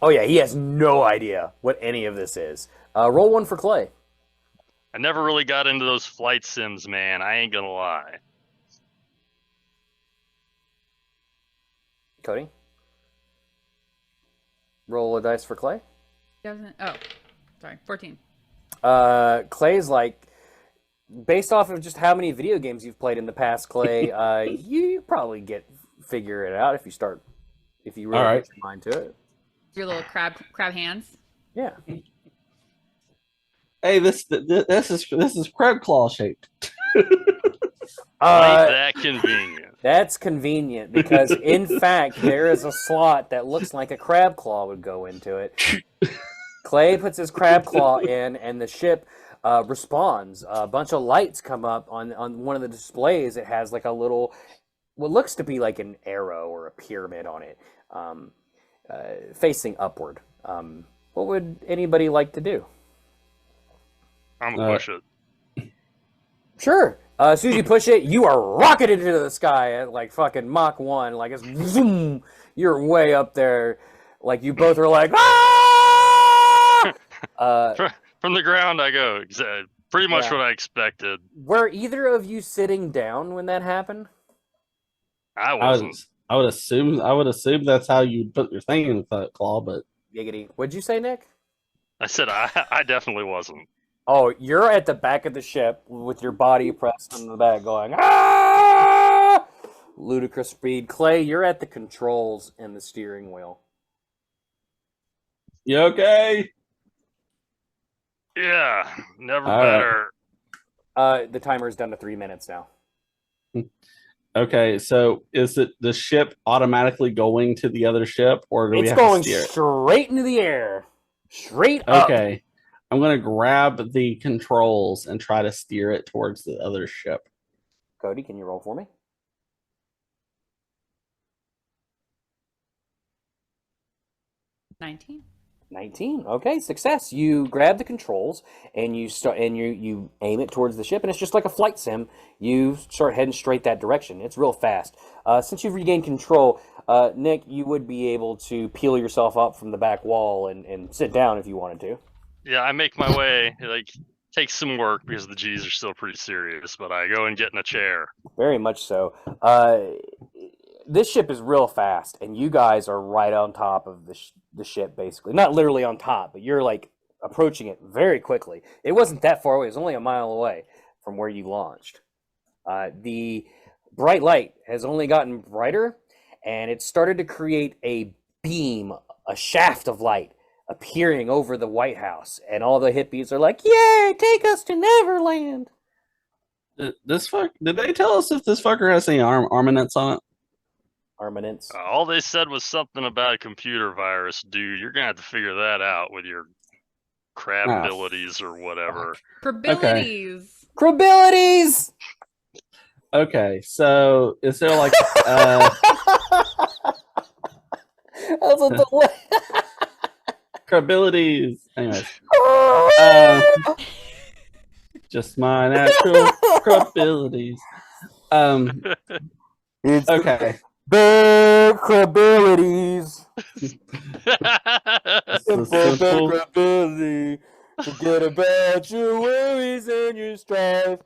Oh yeah, he has no idea what any of this is. Roll one for Klay. I never really got into those flight sims, man. I ain't gonna lie. Codey, roll a dice for Klay. Doesn't. Oh, sorry. 14. Clay's like, based off of just how many video games you've played in the past, Klay, you probably figure it out if you really All right. put your mind to it. Your little crab hands. Yeah. Hey, this is crab claw shaped. Ain't that convenient? That's convenient because, in fact, there is a slot that looks like a crab claw would go into it. Klay puts his crab claw in, and the ship responds. A bunch of lights come up on one of the displays. It has like a little, what looks to be like an arrow or a pyramid on it, facing upward. What would anybody like to do? I'm gonna push it. Sure. As soon as you push it, you are rocketed into the sky at like fucking Mach 1. Like it's zoom. You're way up there. Like you both are like, ah! From the ground, I go. Pretty much Yeah. what I expected. Were either of you sitting down when that happened? I wasn't. I would assume that's how you put your thing in the claw, but Giggity. What'd you say, Nick? I said I definitely wasn't. Oh, you're at the back of the ship with your body pressed on the back going, ah! Ludicrous speed. Klay, you're at the controls and the steering wheel. you okay? Yeah, never All right. better. The timer is down to 3 minutes now. Okay, so is it the ship automatically going to the other ship, or do we It's have going to steer it? straight into the air. Straight up. Okay, I'm gonna grab the controls and try to steer it towards the other ship. Codey, can you roll for me? 19. 19. Okay, success. You grab the controls and you aim it towards the ship, and it's just like a flight sim. You start heading straight that direction. It's real fast. Since you've regained control, Nick, you would be able to peel yourself up from the back wall and sit down if you wanted to. Yeah, I make my way. Like, takes some work because the G's are still pretty serious, but I go and get in a chair. Very much so. This ship is real fast, and you guys are right on top of the ship, basically. Not literally on top, but you're like approaching it very quickly. It wasn't that far away. It was only a mile away from where you launched. The bright light has only gotten brighter, and it started to create a beam, a shaft of light appearing over the White House, and all the hippies are like, "Yay, take us to Neverland!" Did they tell us if this fucker has any armaments on it? Armaments. All they said was something about a computer virus, dude. You're gonna have to figure that out with your crab Ah, abilities or whatever. Probabilities. Crabilities! Okay, so is there like That's a delay. abilities? Anyways, just my natural abilities. It's Okay. the crabilities. Simple. Crability. Forget about your worries and your strife.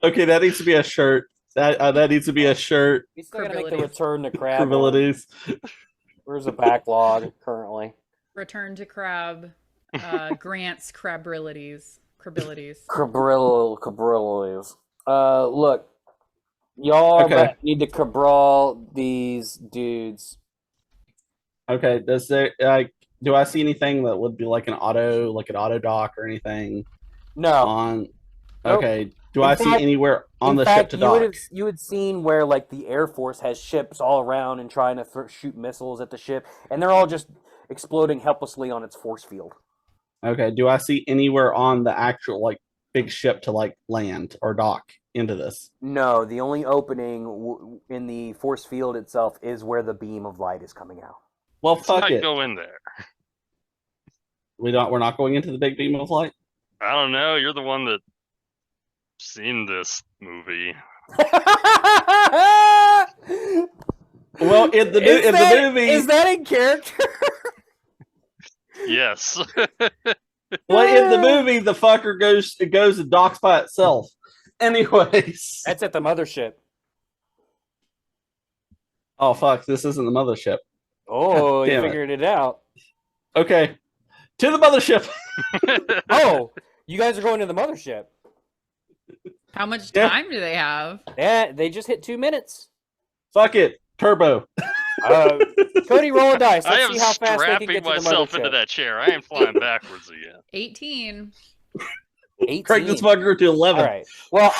Okay, that needs to be a shirt. That needs to be a shirt. We still gotta make the Crabilities. return to crab. Abilities. Where's the backlog currently? Return to crab. Grants crabilities. Crabilities. Look, Y'all Okay. need to cabral these dudes. Okay. Does there do I see anything that would be like an auto dock or anything No. on? Nope. Okay. Do In I see fact- anywhere on In the fact, ship to dock? you had seen where like the Air Force has ships all around and trying to shoot missiles at the ship, and they're all just exploding helplessly on its force field. Okay. Do I see anywhere on the actual like big ship to like land or dock into this? No, the only opening in the force field itself is where the beam of light is coming out. Well, Let's fuck not it. go in there. We're not going into the big beam of light. I don't know. You're the one that seen this movie. Well, in the movie, is that in character? Yes. well, in the movie, the fucker goes and docks by itself. Anyways, That's at the mothership. oh fuck, this isn't the mothership. Oh, you Damn it. figured it out. Okay, to the mothership. Oh, you guys are going to the mothership. How much Yeah. time do they have? Yeah, they just hit 2 minutes. Fuck it, turbo. Cody, roll a dice. I Let's am see how fast they can strapping get to the myself into mothership. that chair. I ain't flying backwards again. 18. 18. Crank this fucker to 11. All right. Well,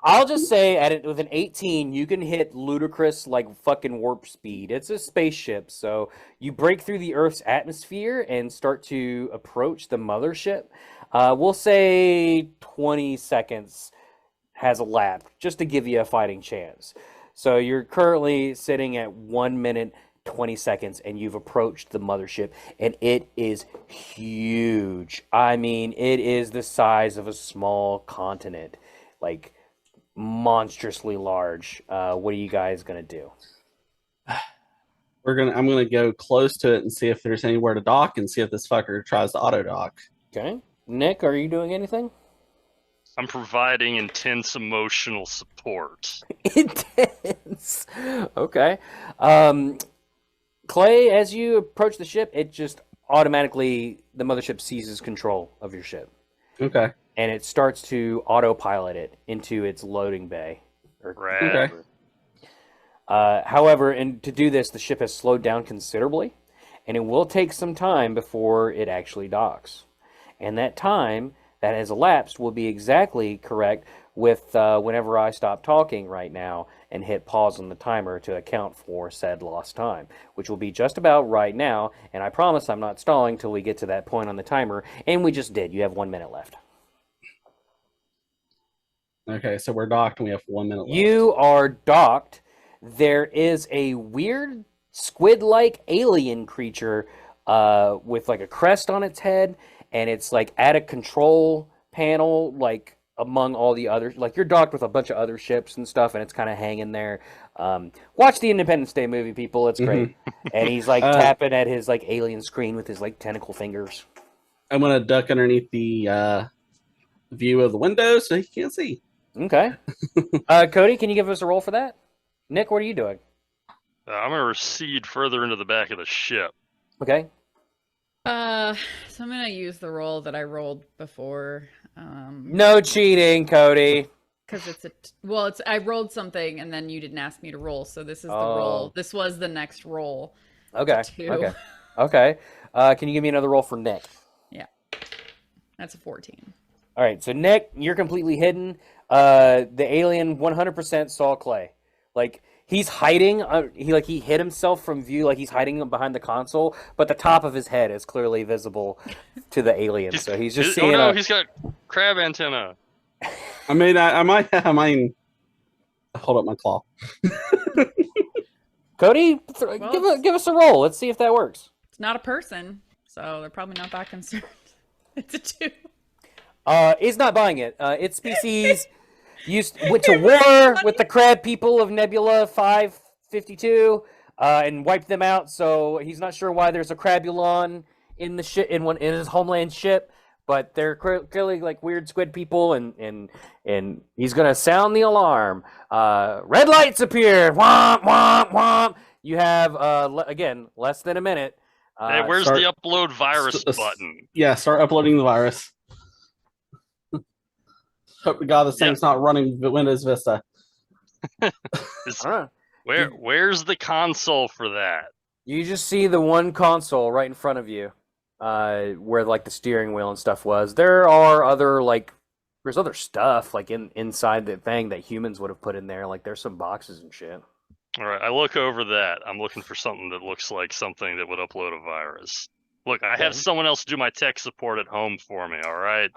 I'll just say with an 18, you can hit ludicrous like fucking warp speed. It's a spaceship, so you break through the Earth's atmosphere and start to approach the mothership. We'll say 20 seconds has elapsed just to give you a fighting chance. So you're currently sitting at 1 minute 20 seconds and you've approached the mothership, and it is huge. I mean, it is the size of a small continent, like monstrously large. What are you guys gonna do? I'm gonna go close to it and see if there's anywhere to dock and see if this fucker tries to auto dock. Okay, Nick, are you doing anything? I'm providing intense emotional support. Intense. Okay. Klay, as you approach the ship, it just automatically, the mothership seizes control of your ship. Okay. And it starts to autopilot it into its loading bay. Rad. Okay. However, and to do this, the ship has slowed down considerably, and it will take some time before it actually docks. And that time that has elapsed will be exactly correct with whenever I stop talking right now and hit pause on the timer to account for said lost time, which will be just about right now. And I promise I'm not stalling till we get to that point on the timer, and we just did. You have 1 minute left. Okay, so we're docked and we have 1 minute left. You are docked. There is a weird squid-like alien creature with like a crest on its head, and it's like at a control panel, like among all the others. Like you're docked with a bunch of other ships and stuff, and it's kind of hanging there. Watch the Independence Day movie, people. It's great. And he's like tapping at his like alien screen with his like tentacle fingers. I'm gonna duck underneath the view of the window so he can't see. Okay. Cody, can you give us a roll for that? Nick, what are you doing? I'm going to recede further into the back of the ship. Okay. So I'm gonna use the roll that I rolled before. No cheating, Cody. Because it's I rolled something and then you didn't ask me to roll, so this is the Oh. roll. This was the next roll. Okay. Two. Okay. Okay. Can you give me another roll for Nick? Yeah, that's a 14. All right. So Nick, you're completely hidden. The alien 100% saw Klay. Like he's hiding. He hid himself from view. Like he's hiding behind the console, but the top of his head is clearly visible to the alien. So he's just seeing. Oh no, he's got crab antenna. I mean, I might hold up my claw. Cody, Well, give us a roll. Let's see if that works. It's not a person, so they're probably not that concerned. It's a 2. He's not buying it. Its species went to war with the crab people of Nebula 552 and wiped them out. So he's not sure why there's a crabulon in the ship in his homeland ship. But they're clearly like weird squid people, and he's gonna sound the alarm. Red lights appear. Womp womp womp. You have again less than a minute. Hey, where's start- the upload virus button? Yeah, start uploading the virus. Hope to God this thing's not running Windows Vista. I don't know. Where's the console for that? You just see the one console right in front of you, where like the steering wheel and stuff was. There are other there's other stuff like inside the thing that humans would have put in there. Like there's some boxes and shit. All right, I look over that. I'm looking for something that looks like something that would upload a virus. Look, I have someone else do my tech support at home for me. All right.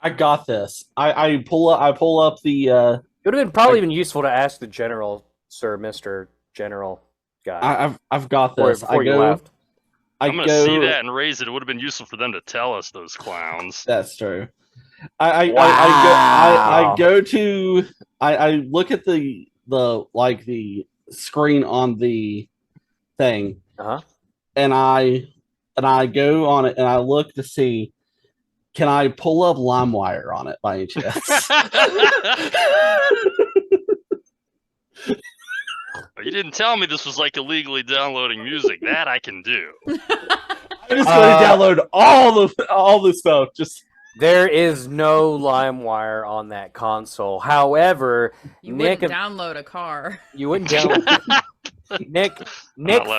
I got this. I pull up the. It would have been probably been useful to ask the general, Sir, Mister General guy. I've got this. Before you left. I'm gonna see that and raise it. It would have been useful for them to tell us, those clowns. That's true. I look at the screen on the thing, and I go on it and I look to see, can I pull up LimeWire on it by any chance? You didn't tell me this was like illegally downloading music. That I can do. I'm just going to download all the stuff. Just there is no LimeWire on that console. However, you wouldn't download a car. You wouldn't download. Nick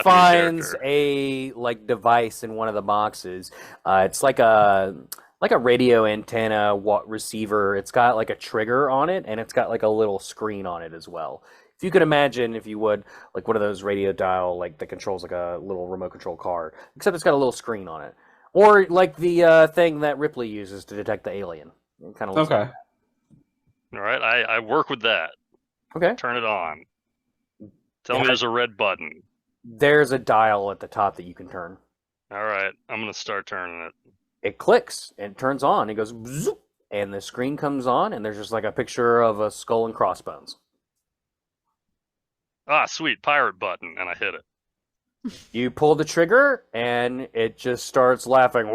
finds a device in one of the boxes. It's like a radio antenna receiver. It's got like a trigger on it, and it's got like a little screen on it as well. If you could imagine, if you would, like one of those radio dial, like that controls like a little remote control car, except it's got a little screen on it. Or like the thing that Ripley uses to detect the alien. It kind of looks like that. All right, I work with that. Okay. Turn it on. Tell me there's a red button. There's a dial at the top that you can turn. All right, I'm going to start turning it. It clicks and it turns on. It goes zoop, and the screen comes on, and there's just like a picture of a skull and crossbones. Ah, sweet, pirate button, and I hit it. You pull the trigger, and it just starts laughing.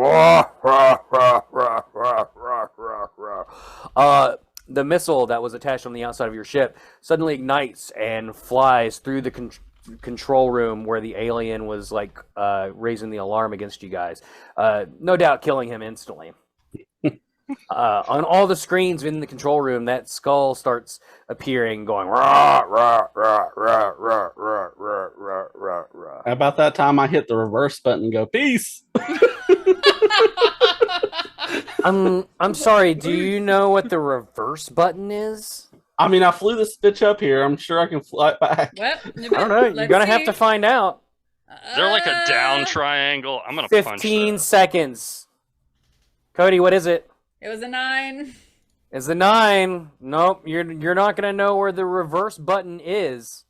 The missile that was attached on the outside of your ship suddenly ignites and flies through the control room where the alien was raising the alarm against you guys. No doubt killing him instantly. On all the screens in the control room, that skull starts appearing, going rah, rah, rah, rah, rah, rah, rah, rah, rah, rah. About that time, I hit the reverse button and go, peace. I'm sorry, do you know what the reverse button is? I mean, I flew this bitch up here. I'm sure I can fly it back. Well, I don't know. You're going to have to find out. Is there like a down triangle? I'm going to punch 15 seconds. Cody, what is it? It was a 9. It's a 9. Nope, you're not going to know where the reverse button is.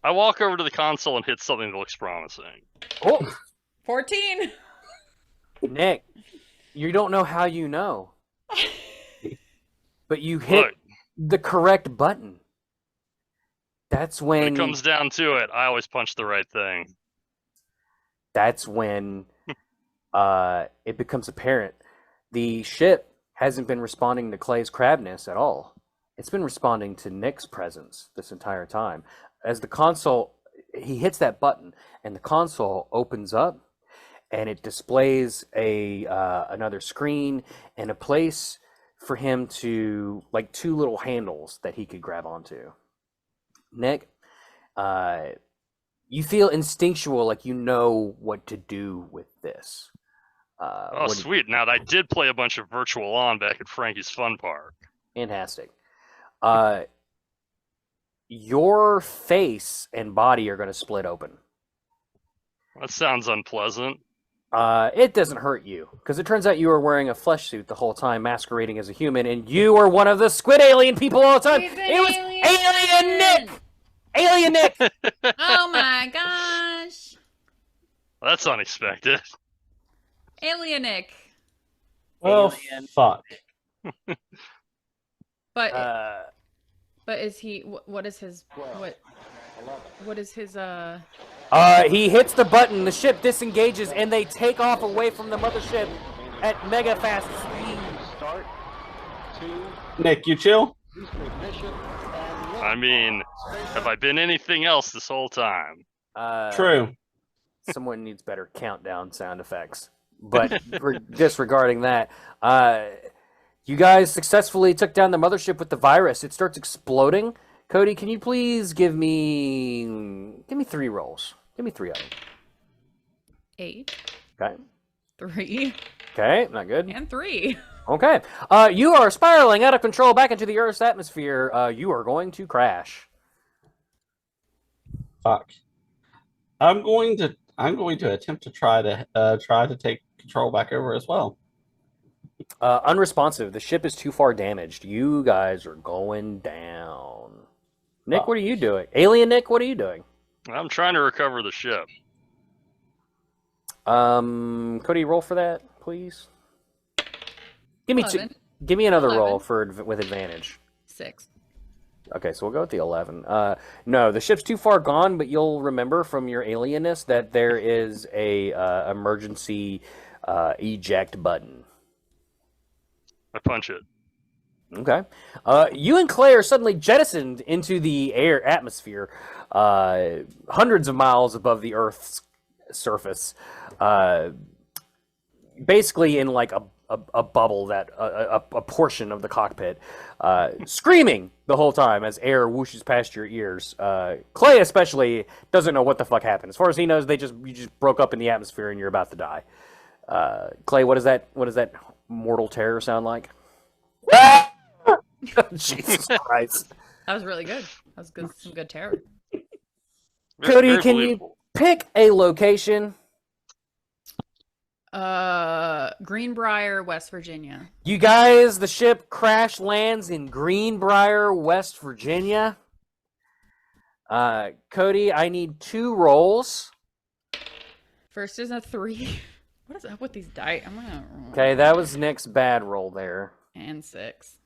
I walk over to the console and hit something that looks promising. Oh, 14. Nick, you don't know how you know. But you hit the correct button. That's when it comes down to it, I always punch the right thing. That's when it becomes apparent. The ship hasn't been responding to Klay's crabness at all. It's been responding to Nick's presence this entire time. As the console, he hits that button, and the console opens up, and it displays another screen and a place for him to, like, 2 little handles that he could grab onto. Nick, you feel instinctual, like you know what to do with this. Sweet. Now, I did play a bunch of Virtual On back at Frankie's Fun Park. Fantastic. Your face and body are going to split open. That sounds unpleasant. It doesn't hurt you, because it turns out you were wearing a flesh suit the whole time, masquerading as a human, and you were one of the squid alien people all the time. It was Alien Nick! Alien Nick! Oh my gosh. That's unexpected. Alien Nick. Well, fuck. But is he? What is his? What is his? He hits the button. The ship disengages, and they take off away from the mothership at mega fast speed. Nick, you chill? I mean, have I been anything else this whole time? True. Someone needs better countdown sound effects. But disregarding that, You guys successfully took down the mothership with the virus. It starts exploding. Codey, can you please give me 3 rolls? Give me 3 of them. 8, Okay. 3, Okay, not good. and 3. Okay. You are spiraling out of control back into the Earth's atmosphere. You are going to crash. Fuck. I'm going to attempt to try to take control back over as well. Unresponsive. The ship is too far damaged. You guys are going down. Nick, what are you doing? Alien Nick, what are you doing? I'm trying to recover the ship. Codey, roll for that, please. Give me 11. Give me another 11. roll with advantage. 6. Okay, so we'll go with the 11. No, the ship's too far gone, but you'll remember from your alienness that there is a emergency eject button. I punch it. Okay. You and Klay are suddenly jettisoned into the air atmosphere, hundreds of miles above the Earth's surface, basically in like a bubble that a portion of the cockpit, screaming the whole time as air whooshes past your ears. Klay especially doesn't know what the fuck happened. As far as he knows, you just broke up in the atmosphere and you're about to die. Klay, what does that mortal terror sound like? Jesus Christ! That was really good. That was good. Some good terror. Codey, Very can you believable. pick a location? Greenbrier, West Virginia. You guys, the ship crash lands in Greenbrier, West Virginia. Codey, I need 2 rolls. First is a 3. What is up with these dice? I'm gonna. Okay, that was Nick's bad roll there. And 6.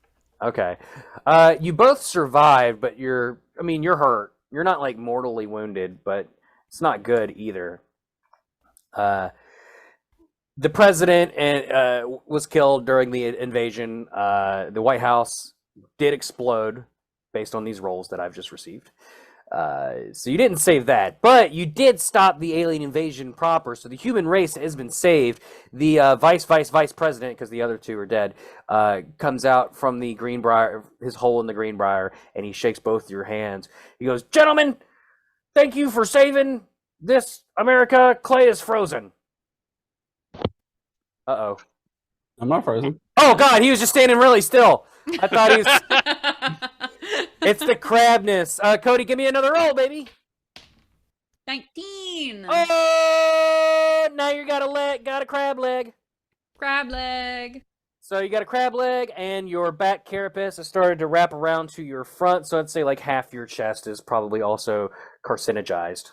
Okay. You both survived, but you're hurt. You're not like mortally wounded, but it's not good either. The president was killed during the invasion. The White House did explode based on these rolls that I've just received. So you didn't save that, but you did stop the alien invasion proper. So the human race has been saved. The vice president, because the other 2 are dead, comes out from the Greenbrier, his hole in the Greenbrier, and he shakes both your hands. He goes, "Gentlemen, thank you for saving this America. Klay is frozen." Uh-oh. I'm not frozen. Oh, God, he was just standing really still. I thought he was... It's the crabness. Codey, give me another roll, baby. 19. Oh, now you got a crab leg. Crab leg. So you got a crab leg, and your back carapace has started to wrap around to your front. So I'd say like half your chest is probably also carcinogized.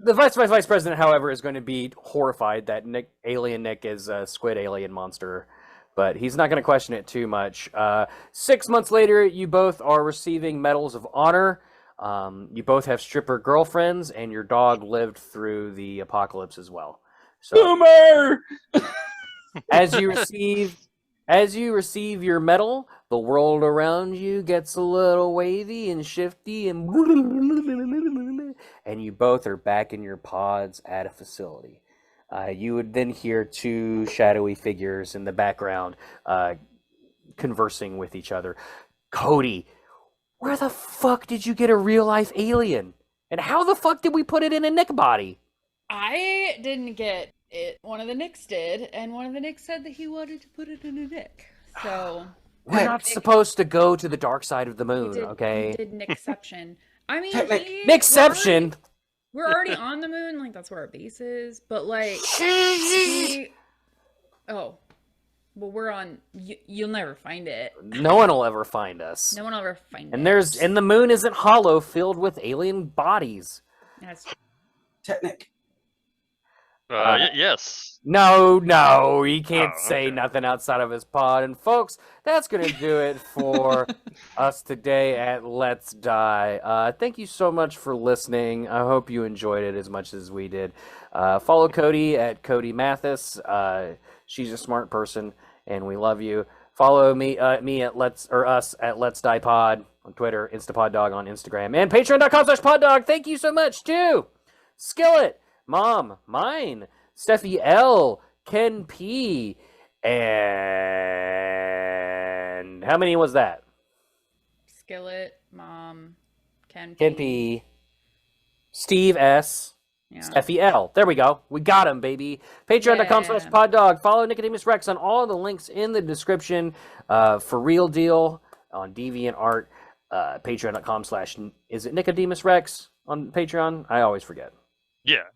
The vice president, however, is going to be horrified that Alien Nick is a squid alien monster, but he's not going to question it too much. 6 months later, you both are receiving medals of honor. You both have stripper girlfriends, and your dog lived through the apocalypse as well. So, Boomer! as you receive your medal, the world around you gets a little wavy and shifty, and you both are back in your pods at a facility. You would then hear 2 shadowy figures in the background conversing with each other. Codey, where the fuck did you get a real-life alien? And how the fuck did we put it in a Nick body? I didn't get it. One of the Nicks did, and one of the Nicks said that he wanted to put it in a Nick. So We're not supposed to go to the dark side of the moon, he okay? did Nickception. I mean, Nickception? We're already on the moon, like that's where our base is. But like, well, we're on. You'll never find it. No one will ever find us. No one will ever find And it. and the moon isn't hollow, filled with alien bodies. That's Technic. Yes. No, he can't say okay. nothing outside of his pod. And folks, that's going to do it for us today at Let's Die. Thank you so much for listening. I hope you enjoyed it as much as we did. Follow Codey at Codey Mathis. She's a smart person, and we love you. Follow me at us at Let's Die Pod on Twitter, InstaPodDog on Instagram, and Patreon.com/PodDog. Thank you so much, too. Skillet, Mom, Mine, Stephie L, Ken P. And how many was that? Skillet, Mom, Ken P. Steve S. Yeah. Stephie L. There we go. We got him, baby. Patreon.com/poddog. Follow Nicodemus Rexx on all the links in the description. For Real Deal on DeviantArt. Patreon.com/ is it Nicodemus Rexx on Patreon? I always forget. Yeah.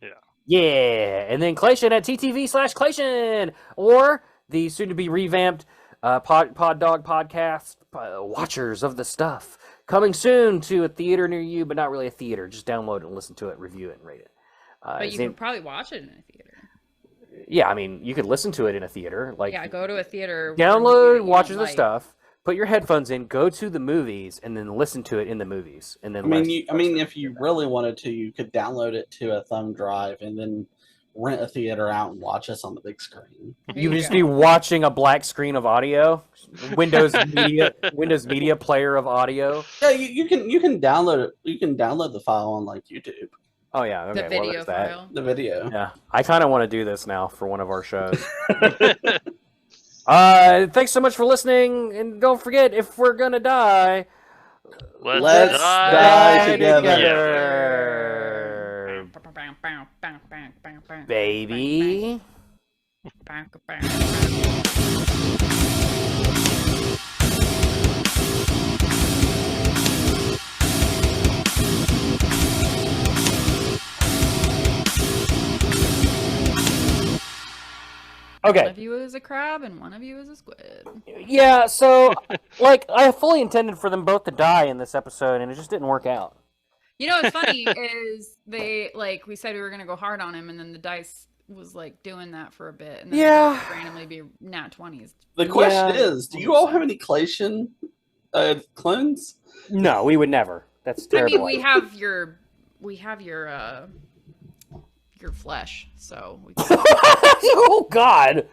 Yeah. And then Klayshen at TTV/Klayshen. Or the soon-to-be revamped Pod Dog podcast, Watchers of the Stuff. Coming soon to a theater near you, but not really a theater. Just download it and listen to it, review it, and rate it. But you can probably watch it in a theater. Yeah, I mean, you could listen to it in a theater. Like, yeah, go to a theater. Download Watchers of the Stuff. Put your headphones in. Go to the movies, and then listen to it in the movies. And then, if you really wanted to, you could download it to a thumb drive and then rent a theater out and watch us on the big screen. You would just be watching a black screen of audio. Windows Media Player of audio. Yeah, you can download it. You can download the file on like YouTube. Oh yeah, okay. The video file. The video. Yeah, I kind of want to do this now for one of our shows. Thanks so much for listening, and don't forget, if we're gonna die, let's die together. Baby. Okay. One of you is a crab and one of you is a squid. Yeah, so, like, I fully intended for them both to die in this episode, and it just didn't work out. You know what's funny is we said we were going to go hard on him, and then the dice was, like, doing that for a bit. And then randomly be nat 20s. The question is, do you all have any Klayshen clones? No, we would never. That's terrible. I mean, we have your flesh, so we can... Oh God!